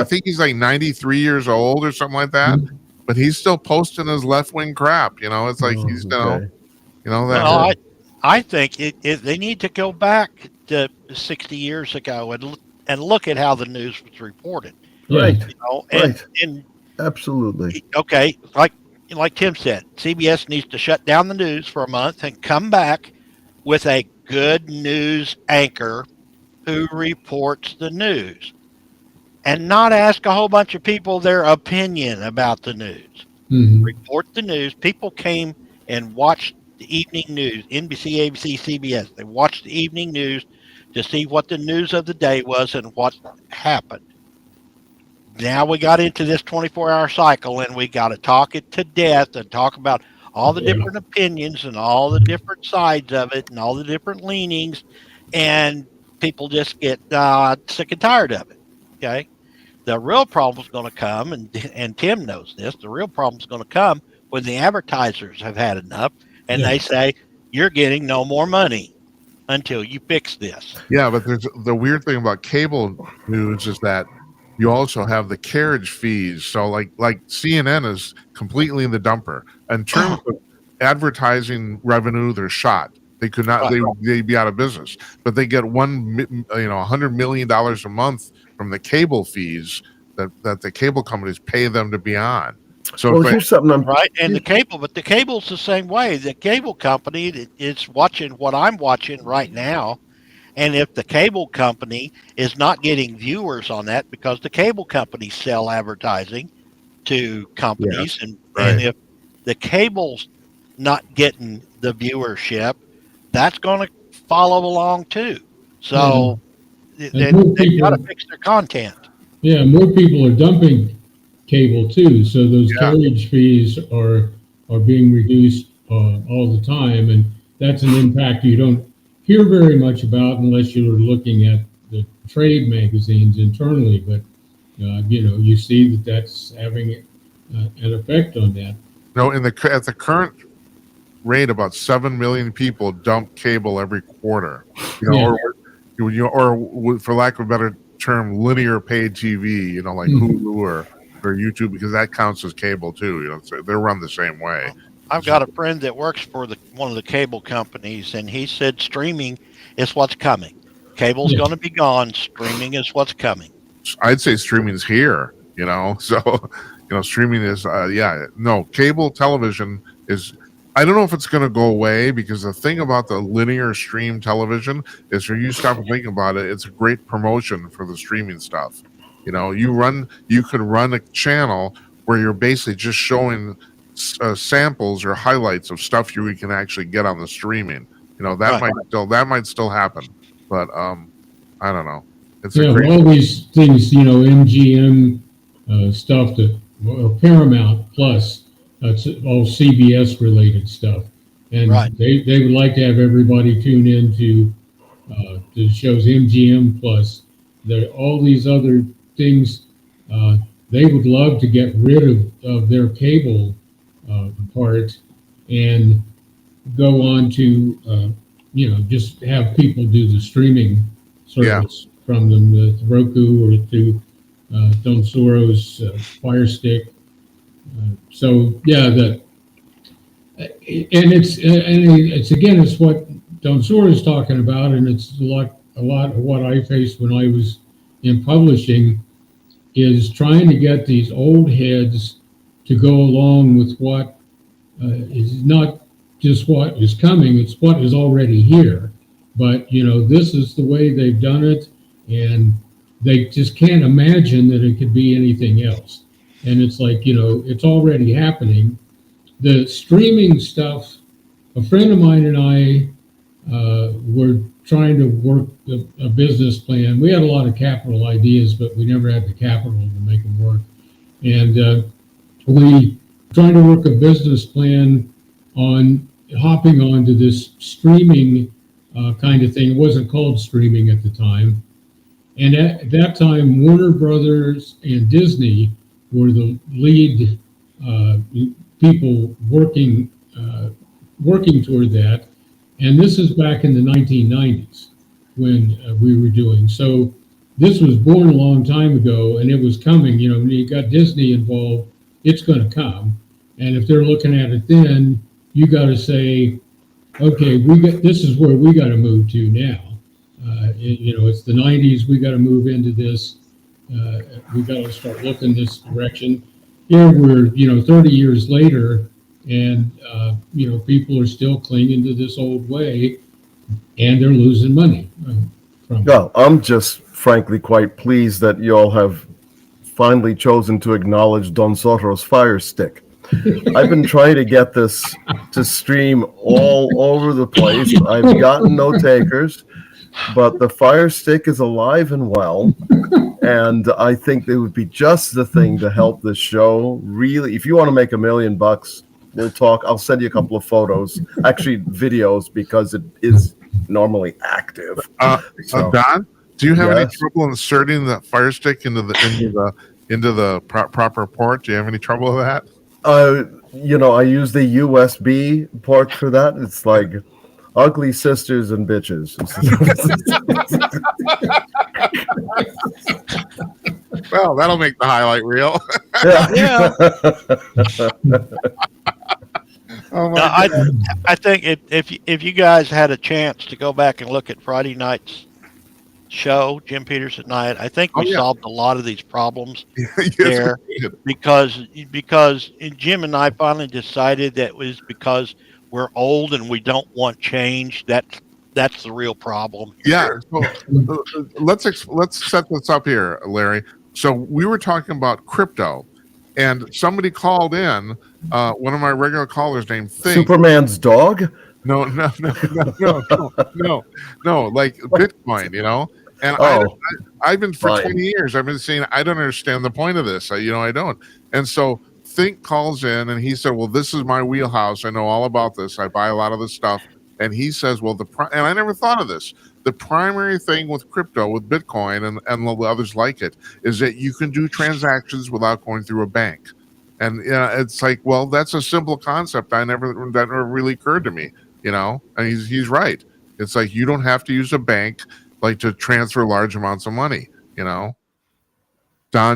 think he's like 93 years old or something like that. Mm-hmm. But he's still posting his left-wing crap. It's like he's that. Well, I think they need to go back to 60 years ago and look at how the news was reported. Yeah. Right. You know, Right. and Absolutely. okay, like Tim said, CBS needs to shut down the news for a month and come back with a good news anchor who reports the news and not ask a whole bunch of people their opinion about the news. Hmm. Report the news. People came and watched the evening news, NBC, ABC, CBS. They watched the evening news to see what the news of the day was and what happened. Now we got into this 24-hour cycle and we got to talk it to death and talk about all the Yeah. different opinions and all the different sides of it and all the different leanings. And people just get sick and tired of it. Okay. The real problem is going to come, and Tim knows this. The real problem is going to come when the advertisers have had enough, and Yeah. they say you're getting no more money until you fix this. Yeah, but there's the weird thing about cable news is that you also have the carriage fees. So like CNN is completely in the dumper. In terms of advertising revenue, they're shot. They could not. They'd be out of business. But they get $100 million a month from the cable fees that the cable companies pay them to be on. So Well, here's something I'm Right, and the cable's the same way. The cable company is watching what I'm watching right now, and if the cable company is not getting viewers on that because the cable companies sell advertising to companies, and if the cable's not getting the viewership, that's going to follow along too. So they've got to fix their content. Yeah, more people are dumping cable too, so those carriage fees are being reduced all the time, and that's an impact you don't hear very much about unless you're looking at the trade magazines internally. But you see that's having an effect on that. No, at the current rate, about 7 million people dump cable every quarter. Or for lack of a better term, linear paid TV. Like Hulu or YouTube, because that counts as cable too. So they're run the same way. I've got a friend that works for one of the cable companies, and he said streaming is what's coming. Cable's going to be gone. Streaming is what's coming. I'd say streaming is here. So streaming is cable television is. I don't know if it's going to go away, because the thing about the linear stream television is, when you stop and think about it, it's a great promotion for the streaming stuff. You could run a channel where you're basically just showing samples or highlights of stuff you can actually get on the streaming. That might still happen, but I don't know. It's all these things, MGM stuff Paramount Plus. That's all CBS related stuff, and they would like to have everybody tune into the shows MGM Plus. All these other things, they would love to get rid of their cable part and go on to just have people do the streaming service from them, the Roku or through Don Soro's Fire Stick. It's what Don Soro is talking about, and it's a lot of what I faced when I was in publishing, is trying to get these old heads to go along with what is not just what is coming, it's what is already here. But this is the way they've done it, and they just can't imagine that it could be anything else. And it's like, it's already happening. The streaming stuff, a friend of mine and I were trying to work a business plan. We had a lot of capital ideas, but we never had the capital to make them work. And we trying to work a business plan on hopping onto this streaming kind of thing. It wasn't called streaming at the time. And at that time, Warner Brothers and Disney were the lead people working toward that. And this is back in the 1990s when we were doing. So this was born a long time ago, and it was coming. When you got Disney involved, it's going to come. And if they're looking at it then, you got to say, okay, this is where we got to move to now. It's the 90s. We got to move into this. We got to start looking this direction. Here we're 30 years later, and people are still clinging to this old way, and they're losing money from it. No, I'm just frankly quite pleased that y'all have finally chosen to acknowledge Don Zorro's Fire Stick. I've been trying to get this to stream all over the place. I've gotten no takers, but the Fire Stick is alive and well. And I think it would be just the thing to help this show. Really, if you want to make $1 million, we'll talk. I'll send you a couple of photos, actually videos, because it is normally active. Don, do you have any Yes. trouble inserting the Fire Stick into the proper port? Do you have any trouble with that? I use the USB port for that. It's like ugly sisters and bitches. Well, that'll make the highlight reel. Yeah. Oh my No, God. I think if you guys had a chance to go back and look at Friday night's show, Jim Peters at Night, I think we solved a lot of these problems Yes, there we did. because Jim and I finally decided that it was because we're old and we don't want change. That's the real problem. Yeah. So, let's set this up here, Larry. So we were talking about crypto, and somebody called in. One of my regular callers named Thing. Superman's dog? No, like Bitcoin, And I've been for 20 years. I've been saying I don't understand the point of this. I don't. And so Think calls in and he said, "Well, this is my wheelhouse. I know all about this. I buy a lot of this stuff." And he says, "Well, and I never thought of this. The primary thing with crypto, with Bitcoin and the others like it, is that you can do transactions without going through a bank." And it's like, well, that's a simple concept. That never really occurred to me. And he's right. It's like you don't have to use a bank like to transfer large amounts of money. Don,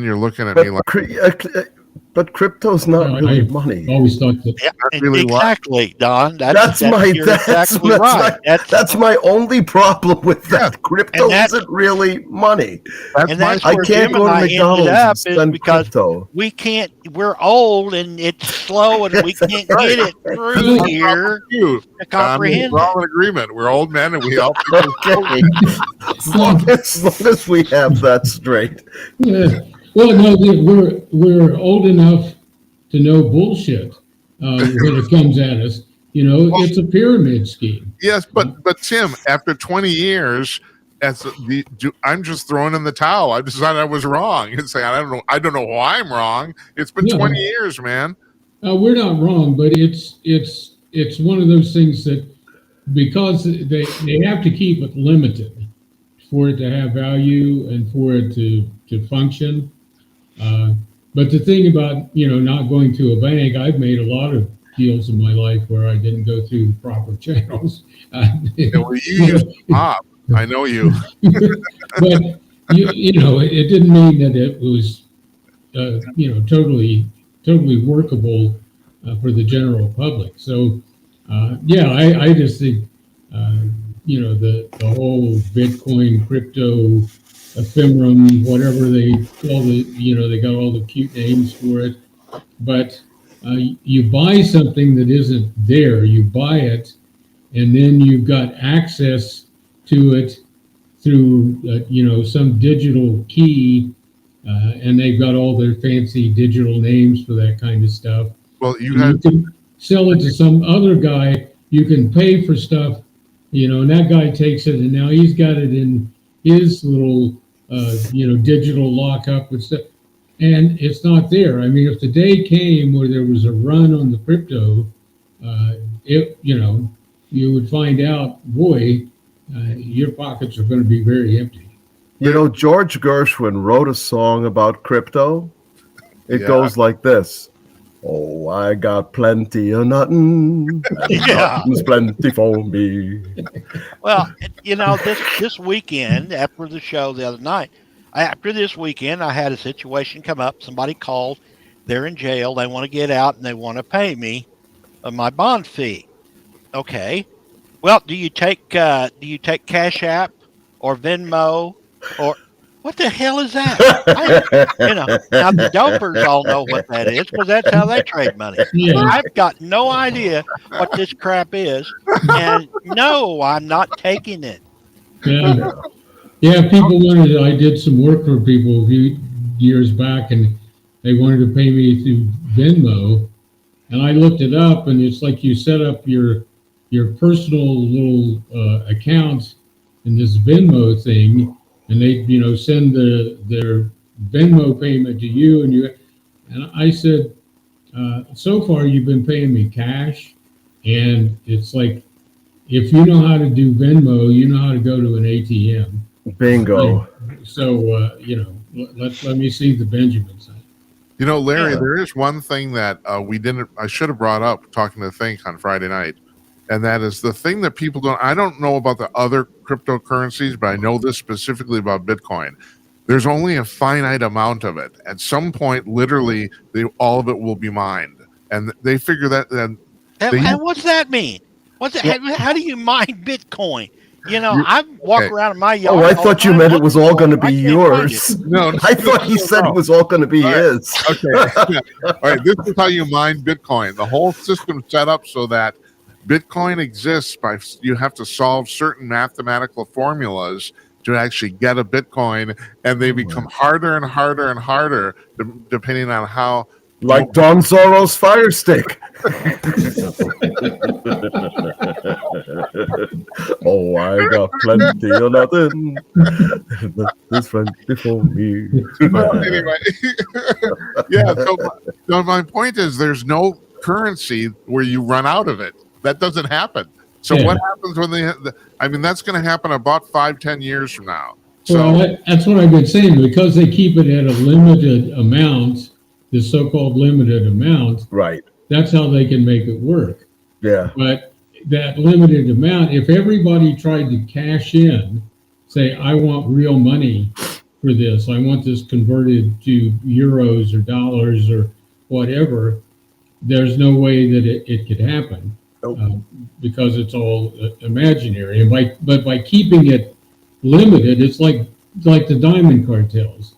you're looking at me like. But crypto's not really money. Always thought that. Yeah, really exactly, Don. You're exactly right. That's my only problem with that. Crypto isn't really money. And that's I where can't Jim go and to I ended up McDonald's and is spend because crypto. we can't. We're old and it's slow, and we can't get it through here to comprehend. We're all in agreement. We're old men, and we all. Okay. as long as we have that straight. Yeah. Well, no, we're old enough to know bullshit when it comes at us. It's a pyramid scheme. Yes, but Tim, after 20 years, I'm just throwing in the towel. I decided I was wrong and saying I don't know why I'm wrong. It's been 20 years, man. We're not wrong, but it's one of those things that because they have to keep it limited for it to have value and for it to function. But the thing about, not going to a bank, I've made a lot of deals in my life where I didn't go through the proper channels. You used Bob. I know you. But, it didn't mean that it was, totally workable for the general public. So, I just think, the whole Bitcoin, crypto, ephemerum, whatever they call it, they got all the cute names for it. But you buy something that isn't there, you buy it, and then you've got access to it through, some digital key, and they've got all their fancy digital names for that kind of stuff. Well, you can sell it to some other guy. You can pay for stuff, and that guy takes it, and now he's got it in his little digital lockup and stuff, and it's not there. I mean, if the day came where there was a run on the crypto, you would find out, boy, your pockets are going to be very empty. George Gershwin wrote a song about crypto. It goes like this. Oh, I got plenty of nothing. Nothing's plenty for me. Well, this weekend after the show the other night, after this weekend, I had a situation come up. Somebody called. They're in jail. They want to get out and they want to pay me my bond fee. Okay. Well, do you take Cash App or Venmo or What the hell is that? Now the dopers all know what that is because that's how they trade money. Yeah. I've got no idea what this crap is, and no, I'm not taking it. Yeah. Yeah, people wanted, I did some work for people a few years back, and they wanted to pay me through Venmo. And I looked it up, and it's like you set up your personal little account in this Venmo thing, and they send their Venmo payment to you, and I said, so far you've been paying me cash, and it's like, if you know how to do Venmo, you know how to go to an ATM. Bingo. So let me see the Benjamin sign. Larry, Yeah. there is one thing that I should have brought up talking to Think on Friday night. And that is the thing that people I don't know about the other cryptocurrencies, but I know this specifically about Bitcoin. There's only a finite amount of it. At some point, literally, all of it will be mined. And they figure that. And what's that mean? How do you mine Bitcoin? I walk around in my yard. Oh, I thought you meant it was all going to be yours. No, I thought he said it was all going to be his. Okay. All right. This is how you mine Bitcoin. The whole system is set up so that Bitcoin exists you have to solve certain mathematical formulas to actually get a Bitcoin, and they become harder and harder and harder depending on how. Like Don Zorro's Fire Stick. Oh, I got plenty of nothing. This friend before me. Anyway, yeah. So my point is, there's no currency where you run out of it. That doesn't happen. So what happens when that's going to happen about 5-10 years from now. So Well, that's what I've been saying, because they keep it at a limited amount, the so-called limited amount. Right. That's how they can make it work. Yeah. But that limited amount, if everybody tried to cash in, say, I want real money for this, I want this converted to euros or dollars or whatever, there's no way that it could happen. Nope. Because it's all imaginary. And by keeping it limited, it's like the diamond cartels.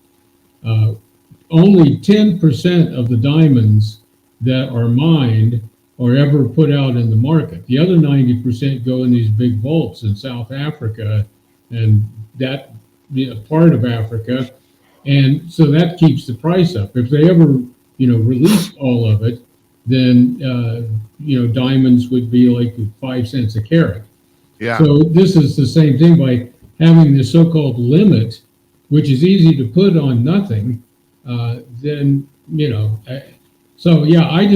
Only 10% of the diamonds that are mined are ever put out in the market. The other 90% go in these big vaults in South Africa and that part of Africa. And so that keeps the price up. If they ever, released all of it, then, diamonds would be like 5 cents a carat. yeah. So this is the same thing by having this so-called limit, which is easy to put on nothing. Then, so yeah, I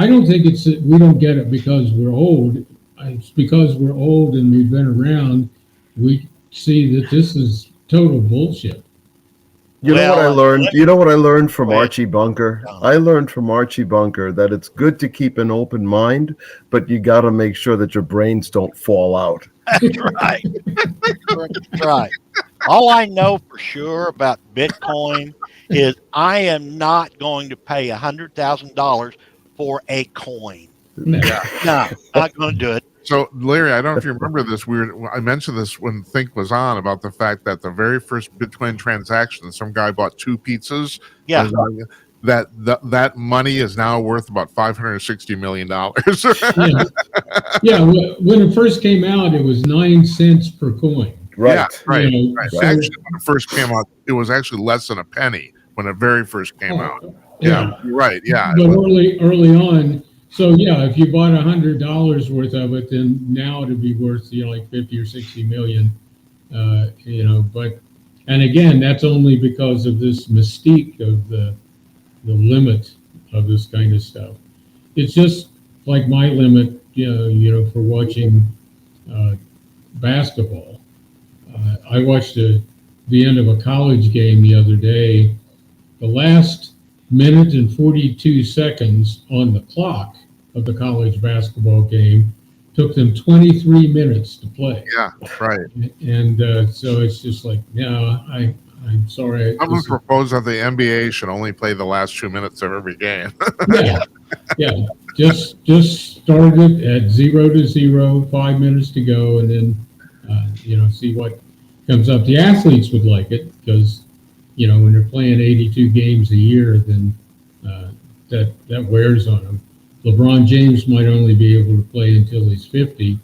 don't think we don't get it because we're old. It's because we're old and we've been around. We see that this is total bullshit. You know what I learned? You know what I learned from Wait. Archie Bunker? I learned from Archie Bunker that it's good to keep an open mind, but you got to make sure that your brains don't fall out. That's right. That's right. All I know for sure about Bitcoin is I am not going to pay $100,000 for a coin. No, not going to do it. So, Larry, I don't know if you remember this. I mentioned this when Think was on about the fact that the very first Bitcoin transaction, some guy bought 2 pizzas. Yeah. That money is now worth about $560 million. Yeah. When it first came out, it was 9 cents per coin. Right. Yeah, right. So, Actually, when it first came out, it was actually less than a penny when it very first came out. Yeah, you're right. Yeah. But early on, so yeah, if you bought $100 worth of it, then now it'd be worth like 50 or 60 million. But and again, that's only because of this mystique of the limit of this kind of stuff. It's just like my limit, for watching basketball. I watched the end of a college game the other day. The last minute and 42 seconds on the clock of the college basketball game took them 23 minutes to play. Yeah, right. And so it's just like, no, I'm sorry. Someone proposed that the NBA should only play the last 2 minutes of every game. Yeah. Just start it at 0-0, 5 minutes to go, and then see what. comes up. The athletes would like it because, when they're playing 82 games a year, then that wears on them. LeBron James might only be able to play until he's 50,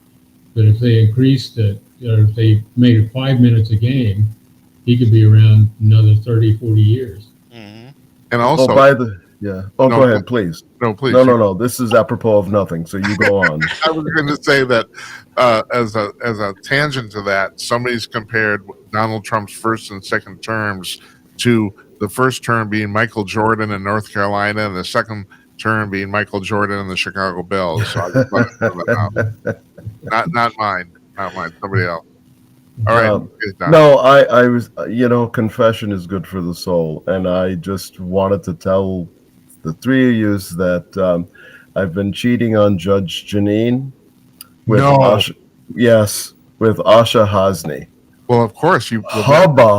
but if they increased it, or if they made it 5 minutes a game, he could be around another 30, 40 years. Mm-hmm. And also, go ahead, please. No, please. No. This is apropos of nothing. So you go on. I was going to say that as a tangent to that, somebody's compared Donald Trump's first and second terms to the first term being Michael Jordan in North Carolina and the second term being Michael Jordan in the Chicago Bills. So I just wanted to throw that out. Not mine. Somebody else. All right. No, I was, confession is good for the soul. And I just wanted to tell the three of you that I've been cheating on Judge Janine with Asha, with Asha Hasni. Well, of course. Hubba.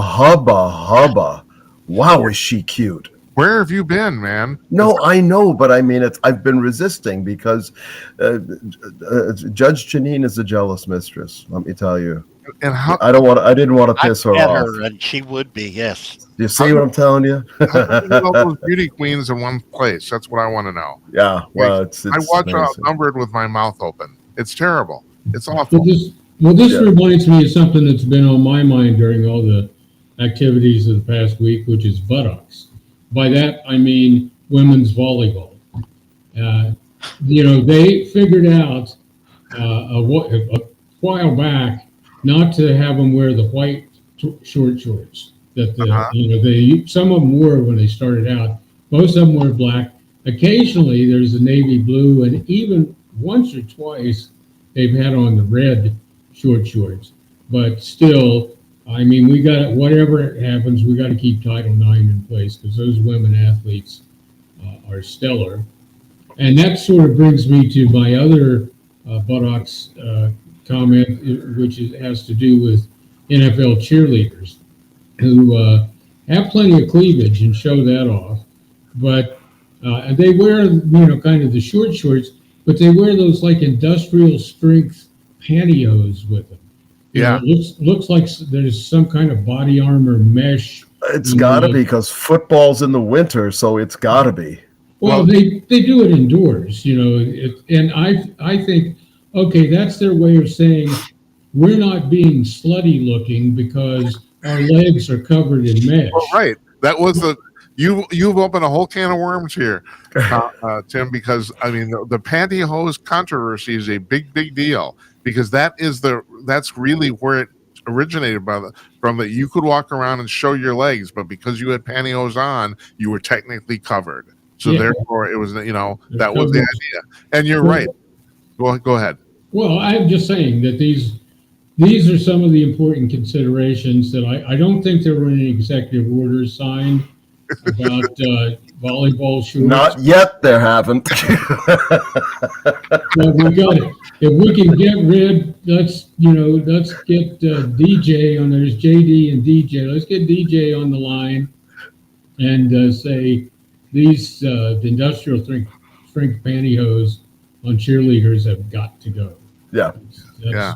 Wow, is she cute. Where have you been, man? No, I know, but I mean, I've been resisting because Judge Janine is a jealous mistress. Let me tell you. And how I didn't want to piss her off. And she would be, yes. You see what I'm telling you? how do you know those beauty queens in one place? That's what I want to know. Yeah, well, it's I watch amazing. Outnumbered with my mouth open. It's terrible. It's awful. This reminds me of something that's been on my mind during all the activities of the past week, which is buttocks. By that, I mean women's volleyball. They figured out a while back not to have them wear the white short shorts that some of them wore when they started out. Most of them were black. Occasionally, there's a navy blue, and even once or twice they've had on the red short shorts. But still, I mean, whatever happens, we got to keep Title IX in place because those women athletes are stellar. And that sort of brings me to my other buttocks comment, which has to do with NFL cheerleaders who have plenty of cleavage and show that off. But they wear, kind of the short shorts, but they wear those like industrial strength pantyhose with them. Looks like there's some kind of body armor mesh. It's got to be because football's in the winter, so it's got to be. Well, they do it indoors, and I think, okay, that's their way of saying we're not being slutty looking because our legs are covered in mesh. Well, right. That was you've opened a whole can of worms here, Tim, because I mean the pantyhose controversy is a big deal because that's really where it originated from that you could walk around and show your legs, but because you had pantyhose on, you were technically covered. So therefore, it was that was the idea. And you're right. Go ahead. Well, I'm just saying that these are some of the important considerations that I don't think there were any executive orders signed about volleyball shorts. Not yet, there haven't. Well, we got it. If we can get rid, let's get DJ on. There's JD and DJ. Let's get DJ on the line and say these the industrial strength pantyhose on cheerleaders have got to go. Yeah.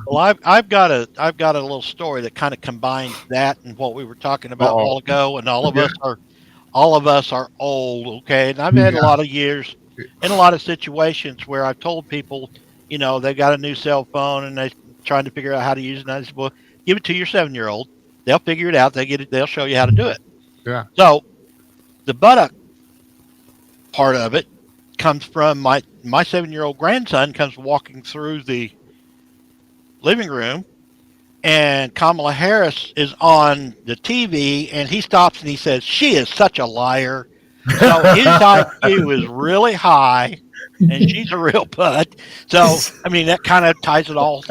Well, I've got a little story that kind of combines that and what we were talking about a while ago, and all of us are old, okay? And I've had a lot of years in a lot of situations where I've told people, they got a new cell phone and they're trying to figure out how to use it. And I said, well, give it to your 7-year-old. They'll figure it out. They get it. They'll show you how to do it. Yeah. So the buttock part of it comes from my 7-year-old grandson comes walking through the living room, and Kamala Harris is on the TV, and he stops and he says, "She is such a liar." So his IQ is really high, and she's a real butt. So, I mean, that kind of ties it all.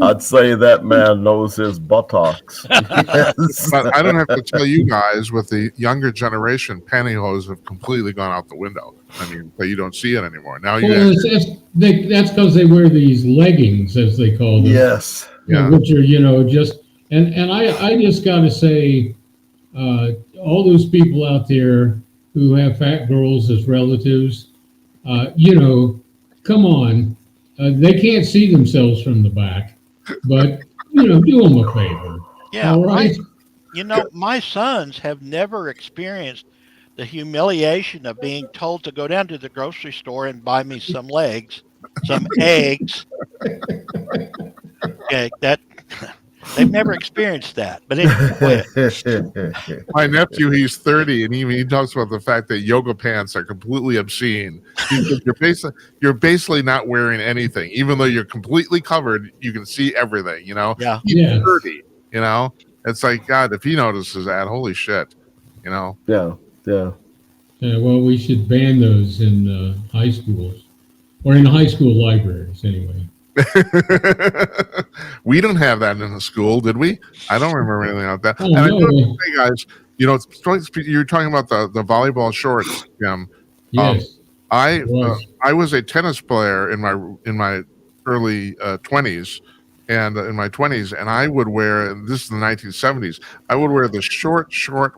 I'd say that man knows his buttocks. Yes. But I don't have to tell you guys, with the younger generation, pantyhose have completely gone out the window. I mean, but you don't see it anymore. Now that's because they wear these leggings, as they call them. Yes. Yeah. Which are, just, and I just got to say, all those people out there who have fat girls as relatives, come on. They can't see themselves from the back. but do them a favor. Yeah, All right. my sons have never experienced the humiliation of being told to go down to the grocery store and buy me some legs, some eggs. Okay, that they've never experienced that. But anyway, My nephew, he's 30, and he talks about the fact that yoga pants are completely obscene. You're basically not wearing anything, even though you're completely covered. You can see everything. yeah. He's Yeah. 30. It's like, God, if he notices that, holy shit. Yeah. Well, we should ban those in high schools or in high school libraries anyway. We don't have that in the school, did we? I don't remember anything like that. Oh, And I no. do say, guys, you're talking about the volleyball shorts, Jim. Yes. I was. I was a tennis player in my early 20s and in my 20s, and I would wear, this is the 1970s, I would wear the short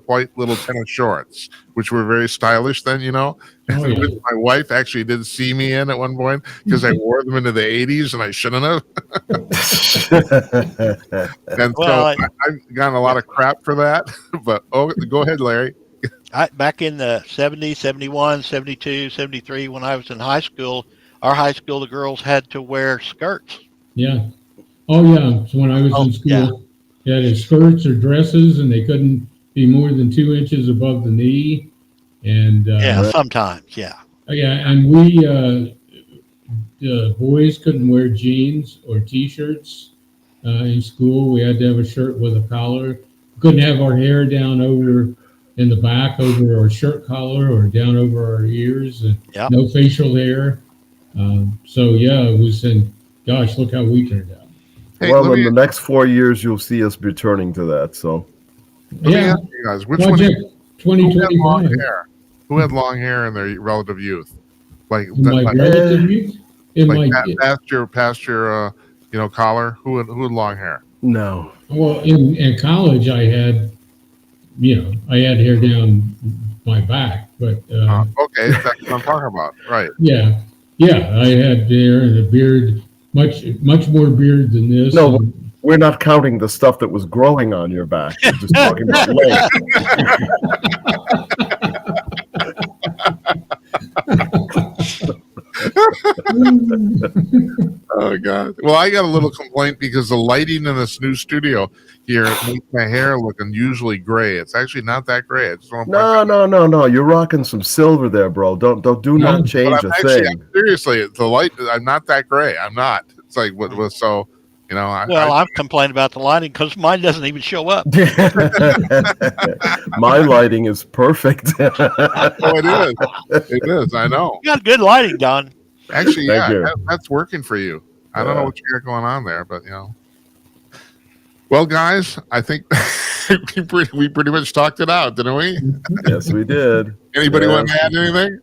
white little tennis shorts, which were very stylish then, Oh, yeah. which my wife actually did see me in at one point because I wore them into the 80s and I shouldn't have. And Well, so I've gotten a lot of crap for that. But go ahead, Larry. back in the 70s, 71, 72, 73, when I was in high school, our high school, the girls had to wear skirts. Yeah. Oh, yeah. So when I was in school, they had skirts or dresses, and they couldn't be more than 2 inches above the knee. And Sometimes, yeah. and we the boys couldn't wear jeans or T-shirts in school. We had to have a shirt with a collar. Couldn't have our hair down over in the back over our shirt collar or down over our ears. Yep. No facial hair. It was. And gosh, look how we turned out. Hey, Well, in the next 4 years, you'll see us returning to that. So, let me ask you guys, which one Project who had long 2025. hair? Who had long hair in their relative youth? Like, In my relative youth, past your collar. Who had long hair? no. well, in college, I had hair down my back, but Okay, that's what I'm talking about. Right. yeah, I had hair and a beard, much more beard than this. No, we're not counting the stuff that was growing on your back. We're just talking about legs. Oh God. Well, I got a little complaint because the lighting in this new studio here makes my hair look unusually gray. It's actually not that gray. I just want to point that No. You're rocking some silver there, bro. Do not out. change But a actually, thing. seriously, the light. I'm not that gray. I'm not. It's like what was so. I've complained about the lighting because mine doesn't even show up. My lighting is perfect. it is. It is. I know. You got good lighting, Don. Actually, Thank you. that's working for you. I don't know what you got going on there, but Well, guys, I think we pretty much talked it out, didn't we? Yes, we did. Anybody Yeah. want to add anything?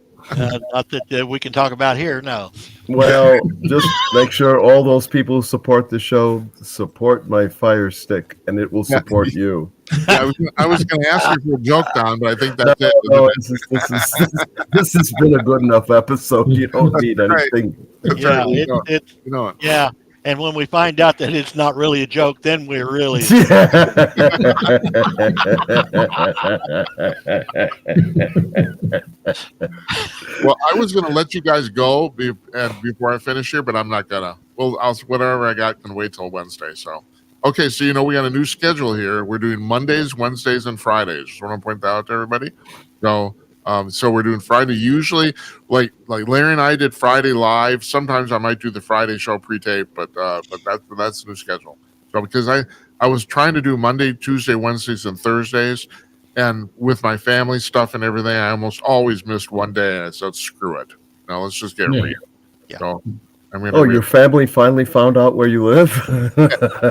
Not that we can talk about here. No. Well, just make sure all those people who support the show support my Fire Stick, and it will support you. Yeah, I was going to ask you for a joke, Don, but I think that's it. No, this has been a good enough episode. You don't need Right. anything. That's Yeah, right. You know it. yeah. And when we find out that it's not really a joke, then we're really. Well, I was going to let you guys go before I finish here, but I'm not going to. Well, whatever I got can wait till Wednesday. So, okay, so we got a new schedule here. We're doing Mondays, Wednesdays, and Fridays. Just want to point that out to everybody. So we're doing Friday. Usually, like Larry and I did Friday live. Sometimes I might do the Friday show pre-tape, but that's the new schedule. So because I was trying to do Monday, Tuesday, Wednesdays, and Thursdays, and with my family stuff and everything, I almost always missed one day, and I said, "Screw it, now let's just get real." Yeah. So I'm gonna. Oh, your family finally found out where you live?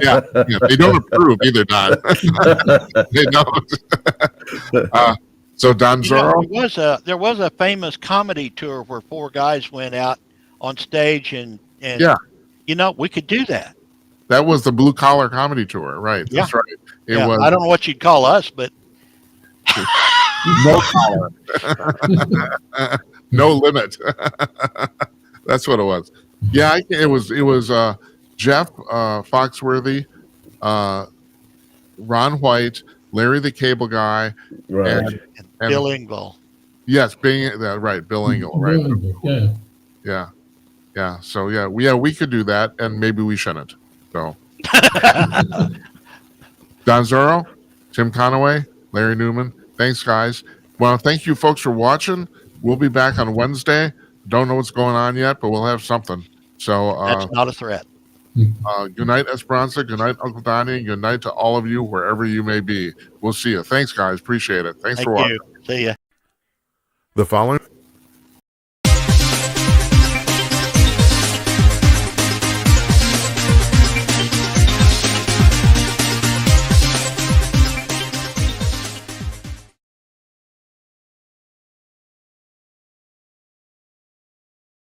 Yeah, they don't approve either, Don. They don't. So Don Zorro, There was a famous comedy tour where 4 guys went out on stage and Yeah. We could do that. that was the Blue Collar Comedy Tour, right? Yeah. That's right. It Yeah, was I don't know what you'd call us, but no collar, no limit. That's what it was. Yeah, it was Jeff Foxworthy, Ron White, Larry the Cable Guy, Right. and Bill Engvall. yes, right, Bill Engel, right? Yeah. So we could do that, and maybe we shouldn't. So Don Zorro, Tim Conaway, Larry Newman. Thanks, guys. Well, thank you, folks, for watching. We'll be back on Wednesday. Don't know what's going on yet, but we'll have something. So That's not a threat. good night, Esperanza. Good night, Uncle Donnie. And good night to all of you, wherever you may be. We'll see you. Thanks, guys. Appreciate it. Thanks for watching. See ya. The following